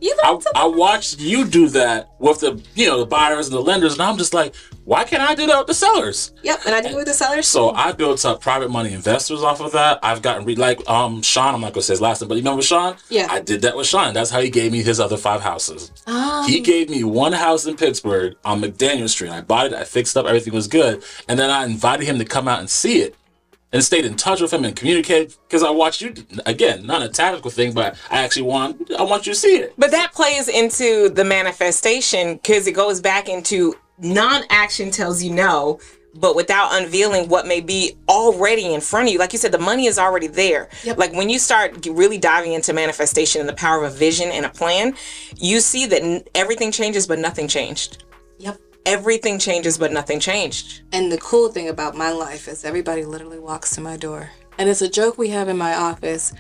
S1: I watched you do that with the, the buyers and the lenders, and I'm just like, why can't I do that with the sellers?
S3: Yep, and I do it with the sellers.
S1: So I built up private money investors off of that. I've gotten, Sean, I'm not going to say his last name, but you remember Sean?
S3: Yeah.
S1: I did that with Sean. That's how he gave me his other 5 houses.
S3: Oh.
S1: He gave me one house in Pittsburgh on McDaniel Street. I bought it, I fixed up, everything was good. And then I invited him to come out and see it. And stayed in touch with him and communicated, because I watched you, again, not a tactical thing, but I want you to see it.
S2: But that plays into the manifestation, because it goes back into non-action tells you no, but without unveiling what may be already in front of you. Like you said, the money is already there.
S3: Yep.
S2: Like when you start really diving into manifestation and the power of a vision and a plan, you see that everything changes, but nothing changed.
S3: Yep.
S2: Everything changes, but nothing changed.
S3: And the cool thing about my life is everybody literally walks to my door. And it's a joke we have in my office,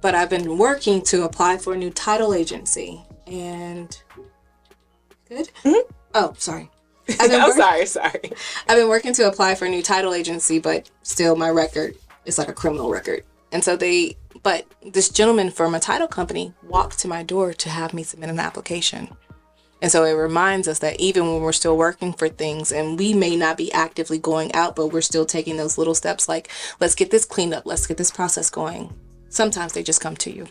S3: but I've been working to apply for a new title agency. And good? Mm-hmm. Oh, sorry.
S2: Sorry.
S3: I've been working to apply for a new title agency, but still my record is like a criminal record. And so but this gentleman from a title company walked to my door to have me submit an application. And so it reminds us that even when we're still working for things and we may not be actively going out, but we're still taking those little steps like, let's get this cleaned up, let's get this process going. Sometimes they just come to you.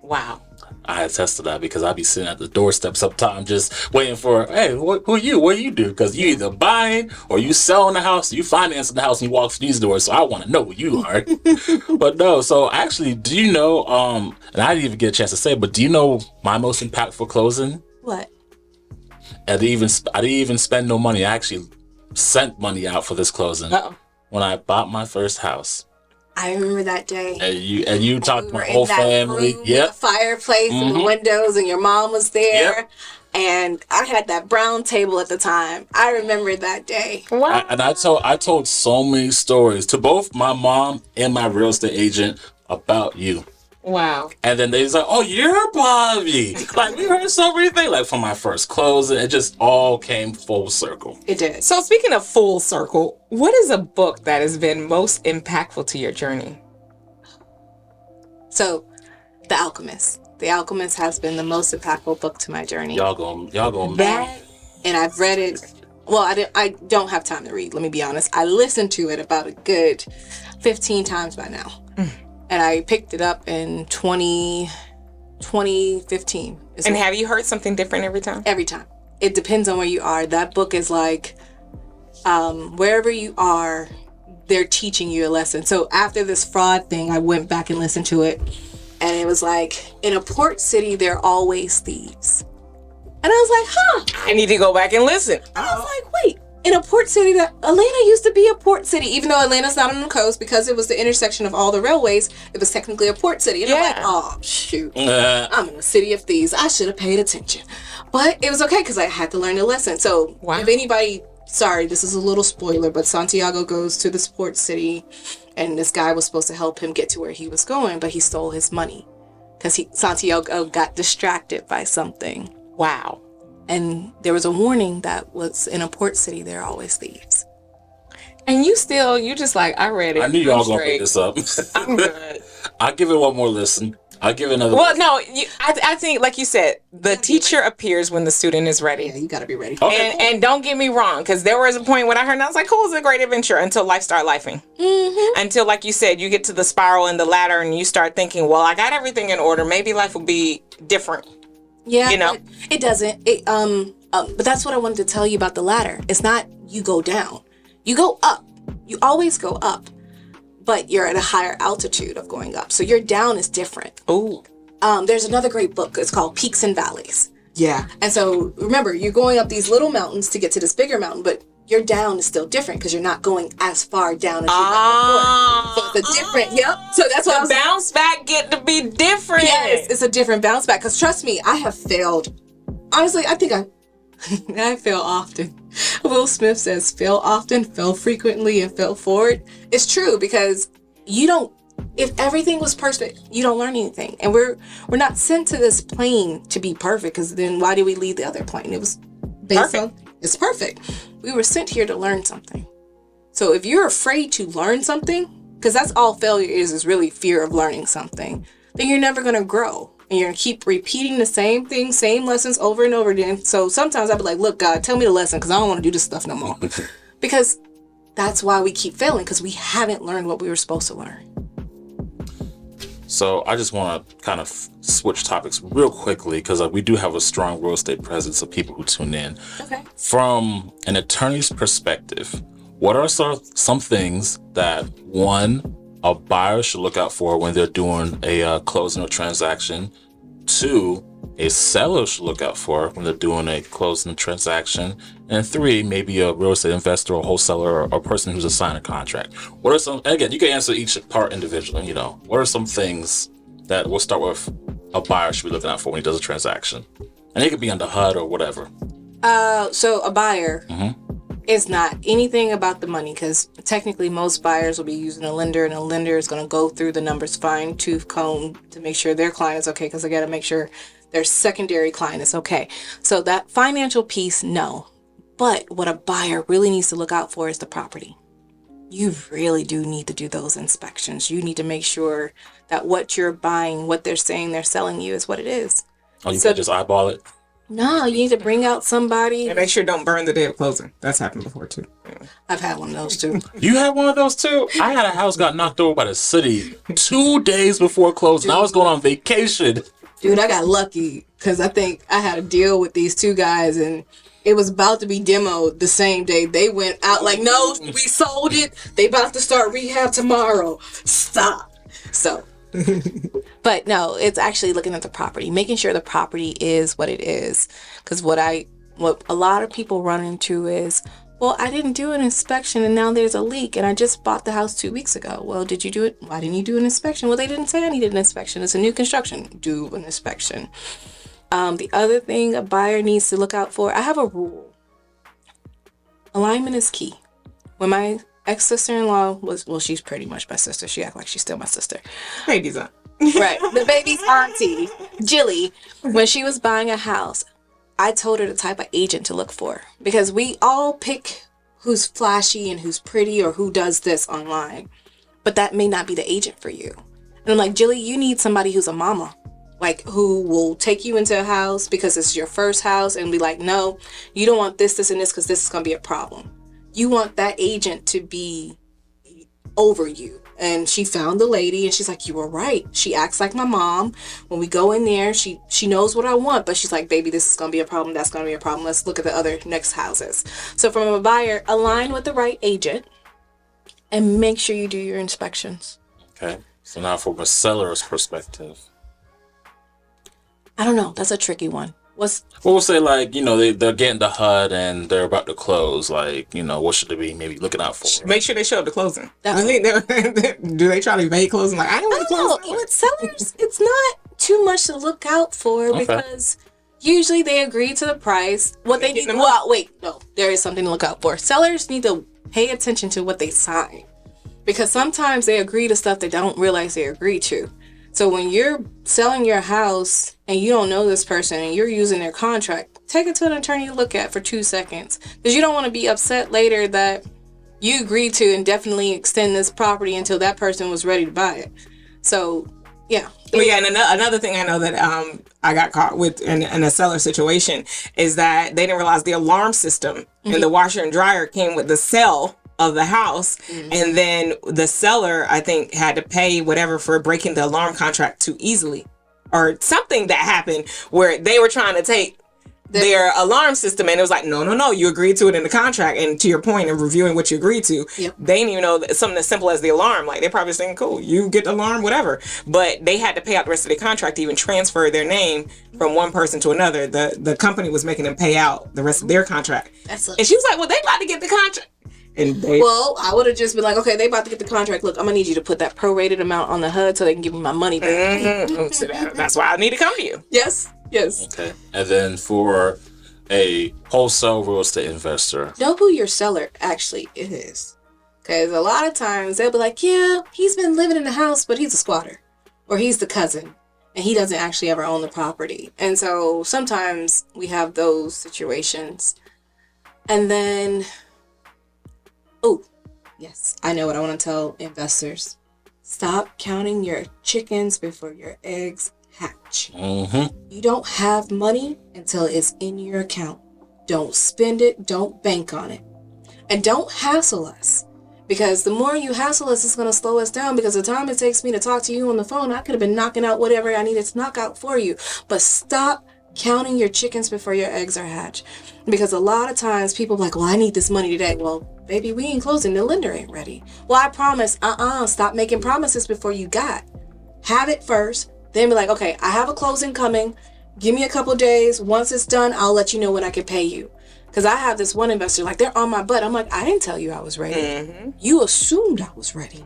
S2: Wow.
S1: I attest to that, because I'd be sitting at the doorstep sometimes just waiting for, hey, who are you? What do you do? Because you either buying or you selling the house, you financing the house, and you walk through these doors. So I want to know who you are. But no, so actually, do you know, and I didn't even get a chance to say, but do you know my most impactful closing?
S3: What?
S1: I didn't even spend no money. I actually sent money out for this closing.
S2: Uh-oh.
S1: when I bought my first house.
S3: I remember that day.
S1: And you talked to my whole family.
S3: Room with the fireplace and the windows, and your mom was there.
S1: Yep.
S3: And I had that brown table at the time. I remember that day.
S2: Wow.
S1: I told so many stories to both my mom and my real estate agent about you.
S2: Wow.
S1: And then they was like, "Oh, you're Pavi." Like, we heard so many things. Like, from my first closing, it just all came full circle.
S3: It did.
S2: So speaking of full circle, what is a book that has been most impactful to your journey?
S3: So, The Alchemist. The Alchemist has been the most impactful book to my journey.
S1: Y'all gonna
S3: That, and I've read it. Well, I don't have time to read, let me be honest. I listened to it about a good 15 times by now. And I picked it up in 2015.
S2: And have you heard something different every time?
S3: Every time. It depends on where you are. That book is like, wherever you are, they're teaching you a lesson. So after this fraud thing, I went back and listened to it. And it was like, in a port city, there are always thieves. And I was like,
S2: I need to go back and listen.
S3: I was like, wait, in a port city, that Atlanta used to be a port city, even though Atlanta's not on the coast, because it was the intersection of all the railways, it was technically a port city. And I'm like, oh, shoot. I'm in a city of thieves. I should have paid attention. But it was okay, because I had to learn the lesson. So if anybody, sorry, this is a little spoiler, but Santiago goes to this port city, and this guy was supposed to help him get to where he was going, but he stole his money because Santiago got distracted by something.
S2: Wow.
S3: And there was a warning that was in a port city, there are always thieves.
S2: And you just like, I read it.
S1: I knew y'all gonna pick this up.
S2: I'm good.
S1: I'll give it one more listen. I'll give it another.
S2: Well, no, I think, like you said, the teacher appears when the student is ready.
S3: Yeah, you gotta be ready.
S1: Okay,
S2: And don't get me wrong, because there was a point when I heard, and I was like, cool, it's a great adventure, until life started lifing. Until, like you said, you get to the spiral and the ladder, and you start thinking, well, I got everything in order. Maybe life will be different.
S3: Yeah,
S2: you know?
S3: it doesn't. But that's what I wanted to tell you about the ladder. It's not you go down. You go up. You always go up. But you're at a higher altitude of going up. So your down is different.
S2: Ooh.
S3: There's another great book. It's called Peaks and Valleys.
S2: Yeah.
S3: And so remember, you're going up these little mountains to get to this bigger mountain, but your down is still different because you're not going as far down as you went before. So it's a different, So that's what
S2: the bounce back get to be different.
S3: Yes, it's a different bounce back. Because trust me, I have failed. Honestly, I think I fail often. Will Smith says, fail often, fail frequently, and fail forward. It's true because if everything was perfect, you don't learn anything. And we're not sent to this plane to be perfect, because then why did we leave the other plane? It was based on, it's perfect. We were sent here to learn something. So if you're afraid to learn something, because that's all failure is really fear of learning something, then you're never going to grow. And you're going to keep repeating the same thing, same lessons over and over again. So sometimes I'll be like, look, God, tell me the lesson, because I don't want to do this stuff no more. Because that's why we keep failing, because we haven't learned what we were supposed to learn.
S1: So I just want to kind of switch topics real quickly, because we do have a strong real estate presence of people who tune in.
S3: Okay.
S1: From an attorney's perspective, what are some things that, one, a buyer should look out for when they're doing a closing or transaction? Two, a seller should look out for when they're doing a closing transaction? And three, maybe a real estate investor or wholesaler or person who's assigned a contract. What are some, again, you can answer each part individually, what are some things that we'll start with a buyer should be looking out for when he does a transaction? And it could be under HUD or whatever.
S3: So a buyer is not anything about the money, because technically most buyers will be using a lender, and a lender is going to go through the numbers fine tooth comb to make sure their client is okay, because they got to make sure their secondary client is okay. So that financial piece, no. But what a buyer really needs to look out for is the property. You really do need to do those inspections. You need to make sure that what you're buying, what they're saying they're selling you, is what it is.
S1: Oh, you can just eyeball it?
S3: No, you need to bring out somebody.
S2: And make sure don't burn the day of closing. That's happened before too.
S3: I've had one of those too.
S1: You had one of those too? I had a house got knocked over by the city 2 days before closing. I was going on vacation.
S3: Dude, I got lucky because I think I had a deal with these two guys, and it was about to be demoed the same day. They went out like, no, we sold it. They about to start rehab tomorrow. Stop. So, but no, it's actually looking at the property, making sure the property is what it is. Because what a lot of people run into is, Well, I didn't do an inspection and now there's a leak and I just bought the house 2 weeks ago. Well, did you do it? Why didn't you do an inspection? Well, they didn't say I needed an inspection. It's a new construction. Do an inspection. The other thing a buyer needs to look out for, I have a rule. Alignment is key. When my ex-sister-in-law was, well, she's pretty much my sister. She acts like she's still my sister.
S2: Baby's up.
S3: Right. The baby's auntie, Jilly, when she was buying a house, I told her the type of agent to look for because we all pick who's flashy and who's pretty or who does this online, but that may not be the agent for you. And I'm like, Jilly, you need somebody who's a mama, like who will take you into a house because it's your first house and be like, no, you don't want this, and this because this is going to be a problem. You want that agent to be over you. And she found the lady and she's like, you were right. She acts like my mom. When we go in there, she knows what I want, but she's like, baby, this is going to be a problem. That's going to be a problem. Let's look at the other next houses. So from a buyer, align with the right agent and make sure you do your inspections.
S1: Okay. So now from a seller's perspective.
S3: I don't know. That's a tricky one.
S1: Well, we'll say like, you know, they're getting the HUD and they're about to close. Like, you know, what should they be maybe looking out for?
S2: Make sure they show up to closing. I think do they try to evade closing? Like, I don't want to close.
S3: With sellers, it's not too much to look out for because usually they agree to the price. What they need. Well, wait, no, there is something to look out for. Sellers need to pay attention to what they sign because sometimes they agree to stuff they don't realize they agree to. So when you're selling your house and you don't know this person and you're using their contract, take it to an attorney to look at for 2 seconds. Because you don't want to be upset later that you agreed to indefinitely extend this property until that person was ready to buy it. So, yeah.
S2: Well, yeah, and another thing I know that I got caught with in a seller situation is that they didn't realize the alarm system and the washer and dryer came with the sale of the house, and then the seller I think had to pay whatever for breaking the alarm contract too easily or something that happened where they were trying to take their alarm system and it was like no, you agreed to it in the contract. And to your point of reviewing what you agreed to, they didn't even know that something as simple as the alarm, like they're probably saying cool, you get the alarm, whatever, but they had to pay out the rest of the contract to even transfer their name from one person to another. The company was making them pay out the rest of their contract. And she was like, well, they about to get the contract.
S3: Well, I would have just been like, okay, they about to get the contract. Look, I'm going to need you to put that prorated amount on the HUD so they can give me my money back.
S2: So that's why I need to come to you.
S3: Yes.
S1: Okay. And then for a wholesale real estate investor.
S3: Know who your seller actually is. Because a lot of times they'll be like, yeah, he's been living in the house, but he's a squatter. Or he's the cousin. And he doesn't actually ever own the property. And so sometimes we have those situations. And then... oh, yes, I know what I want to tell investors. Stop counting your chickens before your eggs hatch. You don't have money until it's in your account. Don't spend it. Don't bank on it. And don't hassle us. Because the more you hassle us, it's going to slow us down. Because the time it takes me to talk to you on the phone, I could have been knocking out whatever I needed to knock out for you. But stop counting your chickens before your eggs are hatched. Because a lot of times people are like, well, I need this money today. Well, baby, we ain't closing. The lender ain't ready. Well, I promise. Stop making promises before you got. Have it first. Then be like, okay, I have a closing coming. Give me a couple days. Once it's done, I'll let you know when I can pay you. Because I have this one investor, like, they're on my butt. I'm like, I didn't tell you I was ready. You assumed I was ready.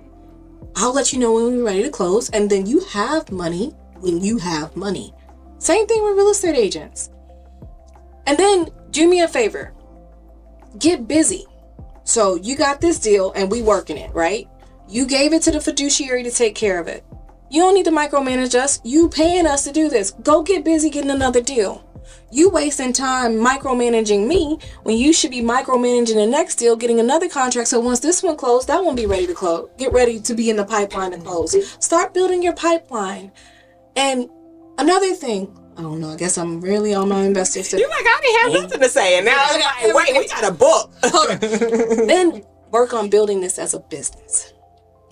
S3: I'll let you know when we're ready to close. And then you have money when you have money. Same thing with real estate agents. And then do me a favor. Get busy. So you got this deal and we working it, right? You gave it to the fiduciary to take care of it. You don't need to micromanage us. You paying us to do this. Go get busy getting another deal. You wasting time micromanaging me when you should be micromanaging the next deal, getting another contract. So once this one closed, that one be ready to close. Get ready to be in the pipeline to close. Start building your pipeline. And another thing, I don't know, I guess I'm really on my investors.
S2: You're like, I didn't have nothing to say. And now I'm like, wait, we got a book.
S3: Then work on building this as a business.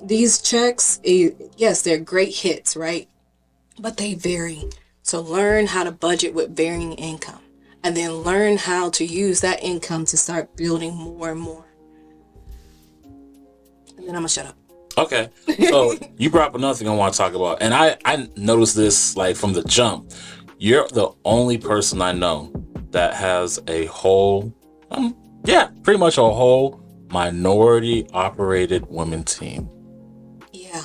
S3: These checks, yes, they're great hits, right? But they vary. So learn how to budget with varying income. And then learn how to use that income to start building more and more. And then I'm going to shut up.
S1: Okay. So you brought up another thing I want to talk about. And I noticed this like from the jump. You're the only person I know that has a whole, Yeah, pretty much a whole minority-operated women team.
S3: Yeah.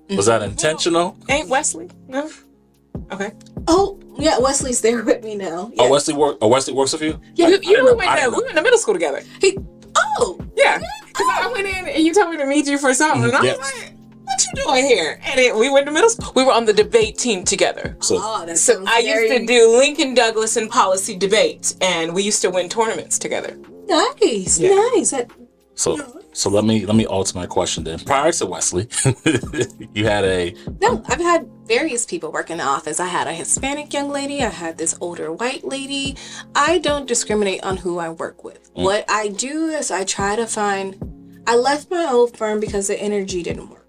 S1: Was that intentional?
S2: Ain't Wesley? No. Okay.
S3: Oh, yeah, Wesley's there with me now. Yeah.
S1: Oh, Wesley works with you?
S3: Yeah,
S2: We went to middle school together.
S3: Yeah.
S2: Because I went in and you told me to meet you for something. And I was like, what you doing here? And then we went to middle school. We were on the debate team together.
S1: So,
S2: So I used to do Lincoln Douglas and policy debates, and we used to win tournaments together.
S3: Nice.
S1: So let me alter my question then. Prior to Wesley, you had a...
S3: No, I've had various people work in the office. I had a Hispanic young lady. I had this older white lady. I don't discriminate on who I work with. What I do is I try to find... I left my old firm because the energy didn't work.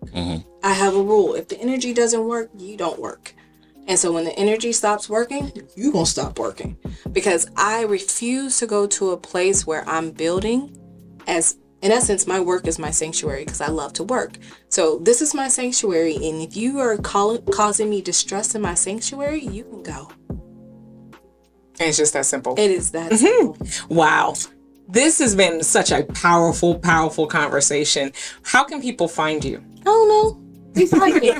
S3: I have a rule. If the energy doesn't work, you don't work. And so when the energy stops working, you're going to stop working. Because I refuse to go to a place where I'm building as... In essence, my work is my sanctuary because I love to work. So this is my sanctuary. And if you are causing me distress in my sanctuary, you can go.
S2: And it's just that simple.
S3: It is that simple.
S2: Wow. This has been such a powerful, powerful conversation. How can people find you?
S3: I don't know. You find me.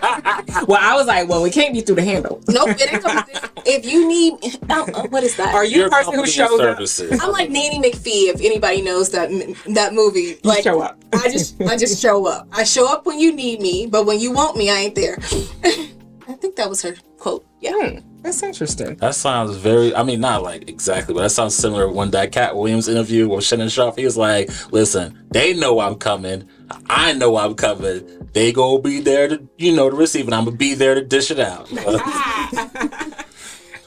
S2: Well, I was like, well, we can't be through the handle.
S3: Nope. It ain't gonna be. If you need, what is that?
S2: Are you the person who shows up?
S3: I'm like Nanny McPhee. If anybody knows that movie, like
S2: show up.
S3: I just show up. I show up when you need me, but when you want me, I ain't there. I think that was her quote. Yeah.
S2: That's interesting.
S1: That sounds very, I mean, not like exactly, but that sounds similar to when that Cat Williams interview with Shannon Sharp. He was like, listen, they know I'm coming. I know I'm coming. They go be there to, to receive it. I'm going to be there to dish it out.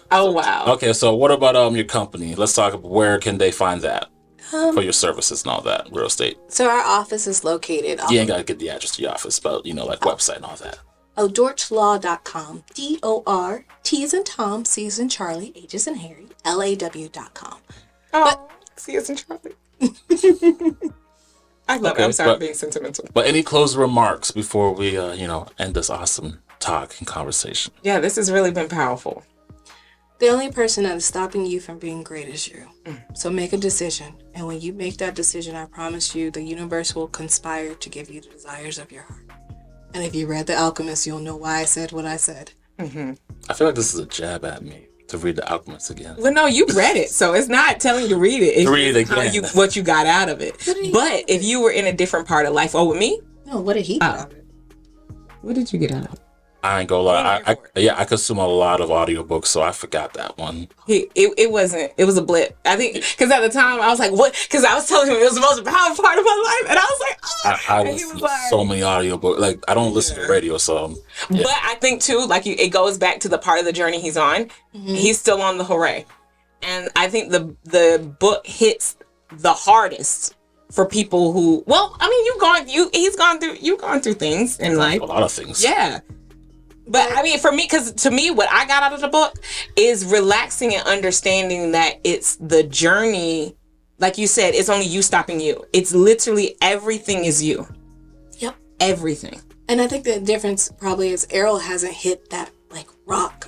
S2: Oh, wow.
S1: Okay, so what about your company? Let's talk about where can they find that for your services and all that, real estate.
S3: So our office is located.
S1: You ain't got to get the address to your office, but, like website and all that.
S3: DorchLaw.com. DORT as in Tom, C as in Charlie, H as in Harry, LAW.com.
S2: Oh, C as in Charlie. I love it. I'm sorry for being sentimental.
S1: But any closing remarks before we, end this awesome talk and conversation?
S2: Yeah, this has really been powerful.
S3: The only person that is stopping you from being great is you. So make a decision. And when you make that decision, I promise you, the universe will conspire to give you the desires of your heart. And if you read The Alchemist, you'll know why I said what I said.
S1: I feel like this is a jab at me to read The Alchemist again.
S2: Well, no, you read it, so it's not telling you to read it. It's
S1: read it again.
S2: What you got out of it. But if you were in a different part of life, with me?
S3: No, what did he get out of it?
S2: What did you get out of it?
S1: I ain't gonna lie. I consume a lot of audiobooks, so I forgot that one.
S2: It was a blip. I think because at the time I was like, what? Because I was telling him it was the most powerful part of my life, and I was like, oh.
S1: I listen to so many audiobooks. Like I don't listen to radio, so. Yeah.
S2: But I think too, like it goes back to the part of the journey he's on. He's still on the hooray, and I think the book hits the hardest for people who. Well, I mean, you've gone through things in life.
S1: A lot of things.
S2: Yeah. But I mean, for me, because to me, what I got out of the book is relaxing and understanding that it's the journey. Like you said, it's only you stopping you. It's literally everything is you.
S3: Yep.
S2: Everything.
S3: And I think the difference probably is Errol hasn't hit that like rock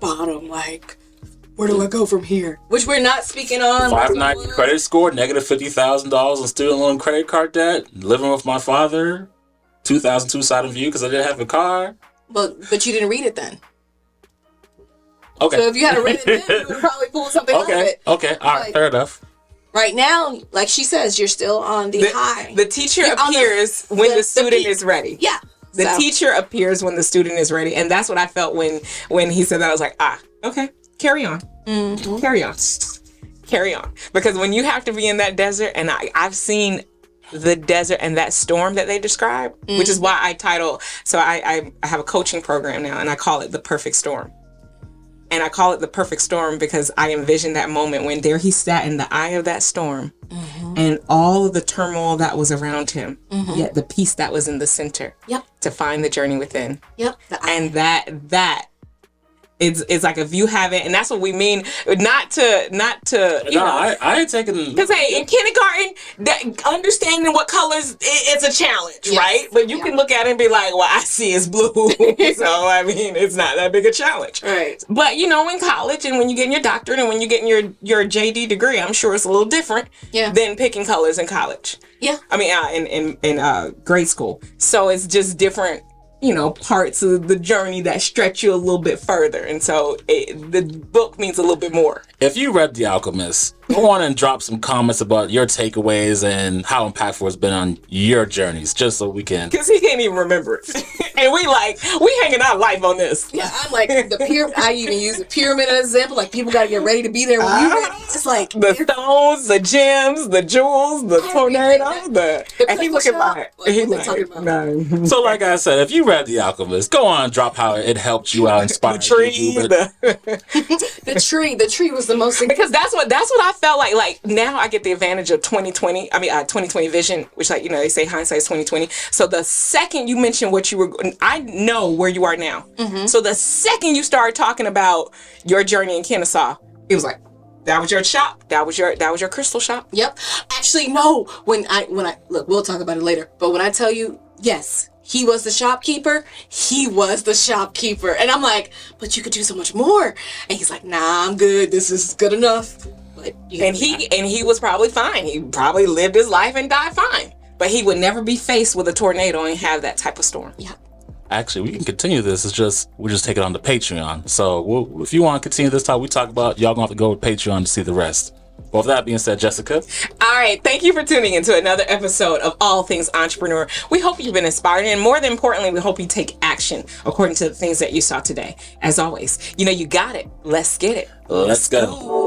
S3: bottom, like where do I go from here? Which we're not speaking on.
S1: 590 credit score, negative $50,000 in student loan credit card debt, living with my father, 2002 side of view because I didn't have a car.
S3: But you didn't read it then.
S1: Okay.
S3: So if you had read it then, you would probably pull something out of it.
S1: Okay. All right. Fair enough.
S3: Right now, like she says, you're still on the high.
S2: The teacher appears when the student is ready.
S3: Yeah.
S2: The teacher appears when the student is ready. And that's what I felt when he said that. I was like, okay, carry on. Mm-hmm. Carry on. Because when you have to be in that desert, and I've seen the desert and that storm that they describe, which is why I title, so I have a coaching program now and I call it The Perfect Storm. And I call it The Perfect Storm because I envision that moment when there he sat in the eye of that storm and all of the turmoil that was around him, yet the peace that was in the center.
S3: Yep.
S2: To find the journey within.
S3: Yep.
S2: And that It's like if you haven't, and that's what we mean. Not to you know.
S1: I ain't taking.
S2: Because hey, in kindergarten, that understanding what colors it's a challenge, right? But you can look at it and be like, "Well, I see it's blue," so I mean, it's not that big a challenge,
S3: right?
S2: But you know, in college, and when you get your doctorate, and when you get your JD degree, I'm sure it's a little different than picking colors in college.
S3: Yeah,
S2: I mean, in grade school, so it's just different. You know, parts of the journey that stretch you a little bit further. And so the book means a little bit more.
S1: If you read The Alchemist, go on and drop some comments about your takeaways and how impactful it's been on your journeys, just so we can.
S2: Because he can't even remember it. And we hanging out life on this.
S3: Yeah, I'm like, I even use the pyramid as an example. Like, people got to get ready to be there when you're ready. It's like
S2: the stones, the gems, the jewels, the tornado, and he looking like he talking about.
S1: So, like I said, if you read The Alchemist, go on and drop how it helped you out, inspired
S2: the tree,
S1: you.
S3: The tree was the most,
S2: because that's what I felt like. Like, now I get the advantage of 2020. I mean, 2020 vision, which, like, you know, they say hindsight is 2020. So the second you mentioned what you were, I know where you are now. Mm-hmm. So the second you started talking about your journey in Kennesaw, it was like, that was your shop. That was your crystal shop.
S3: Yep. Actually, no. When I look, we'll talk about it later. But when I tell you, yes, he was the shopkeeper. He was the shopkeeper. And I'm like, but you could do so much more. And he's like, nah, I'm good. This is good enough. But
S2: he was probably fine. He probably lived his life and died fine. But he would never be faced with a tornado and have that type of storm.
S3: Yeah.
S1: Actually, we can continue this. We'll just take it on the Patreon. So if you want to continue this talk we talk about, y'all gonna have to go to Patreon to see the rest. Well, with that being said, Jessica.
S2: All right. Thank you for tuning into another episode of All Things Entrepreneur. We hope you've been inspired, and more than importantly, we hope you take action according to the things that you saw today. As always, you know, you got it. Let's get it.
S1: Let's go.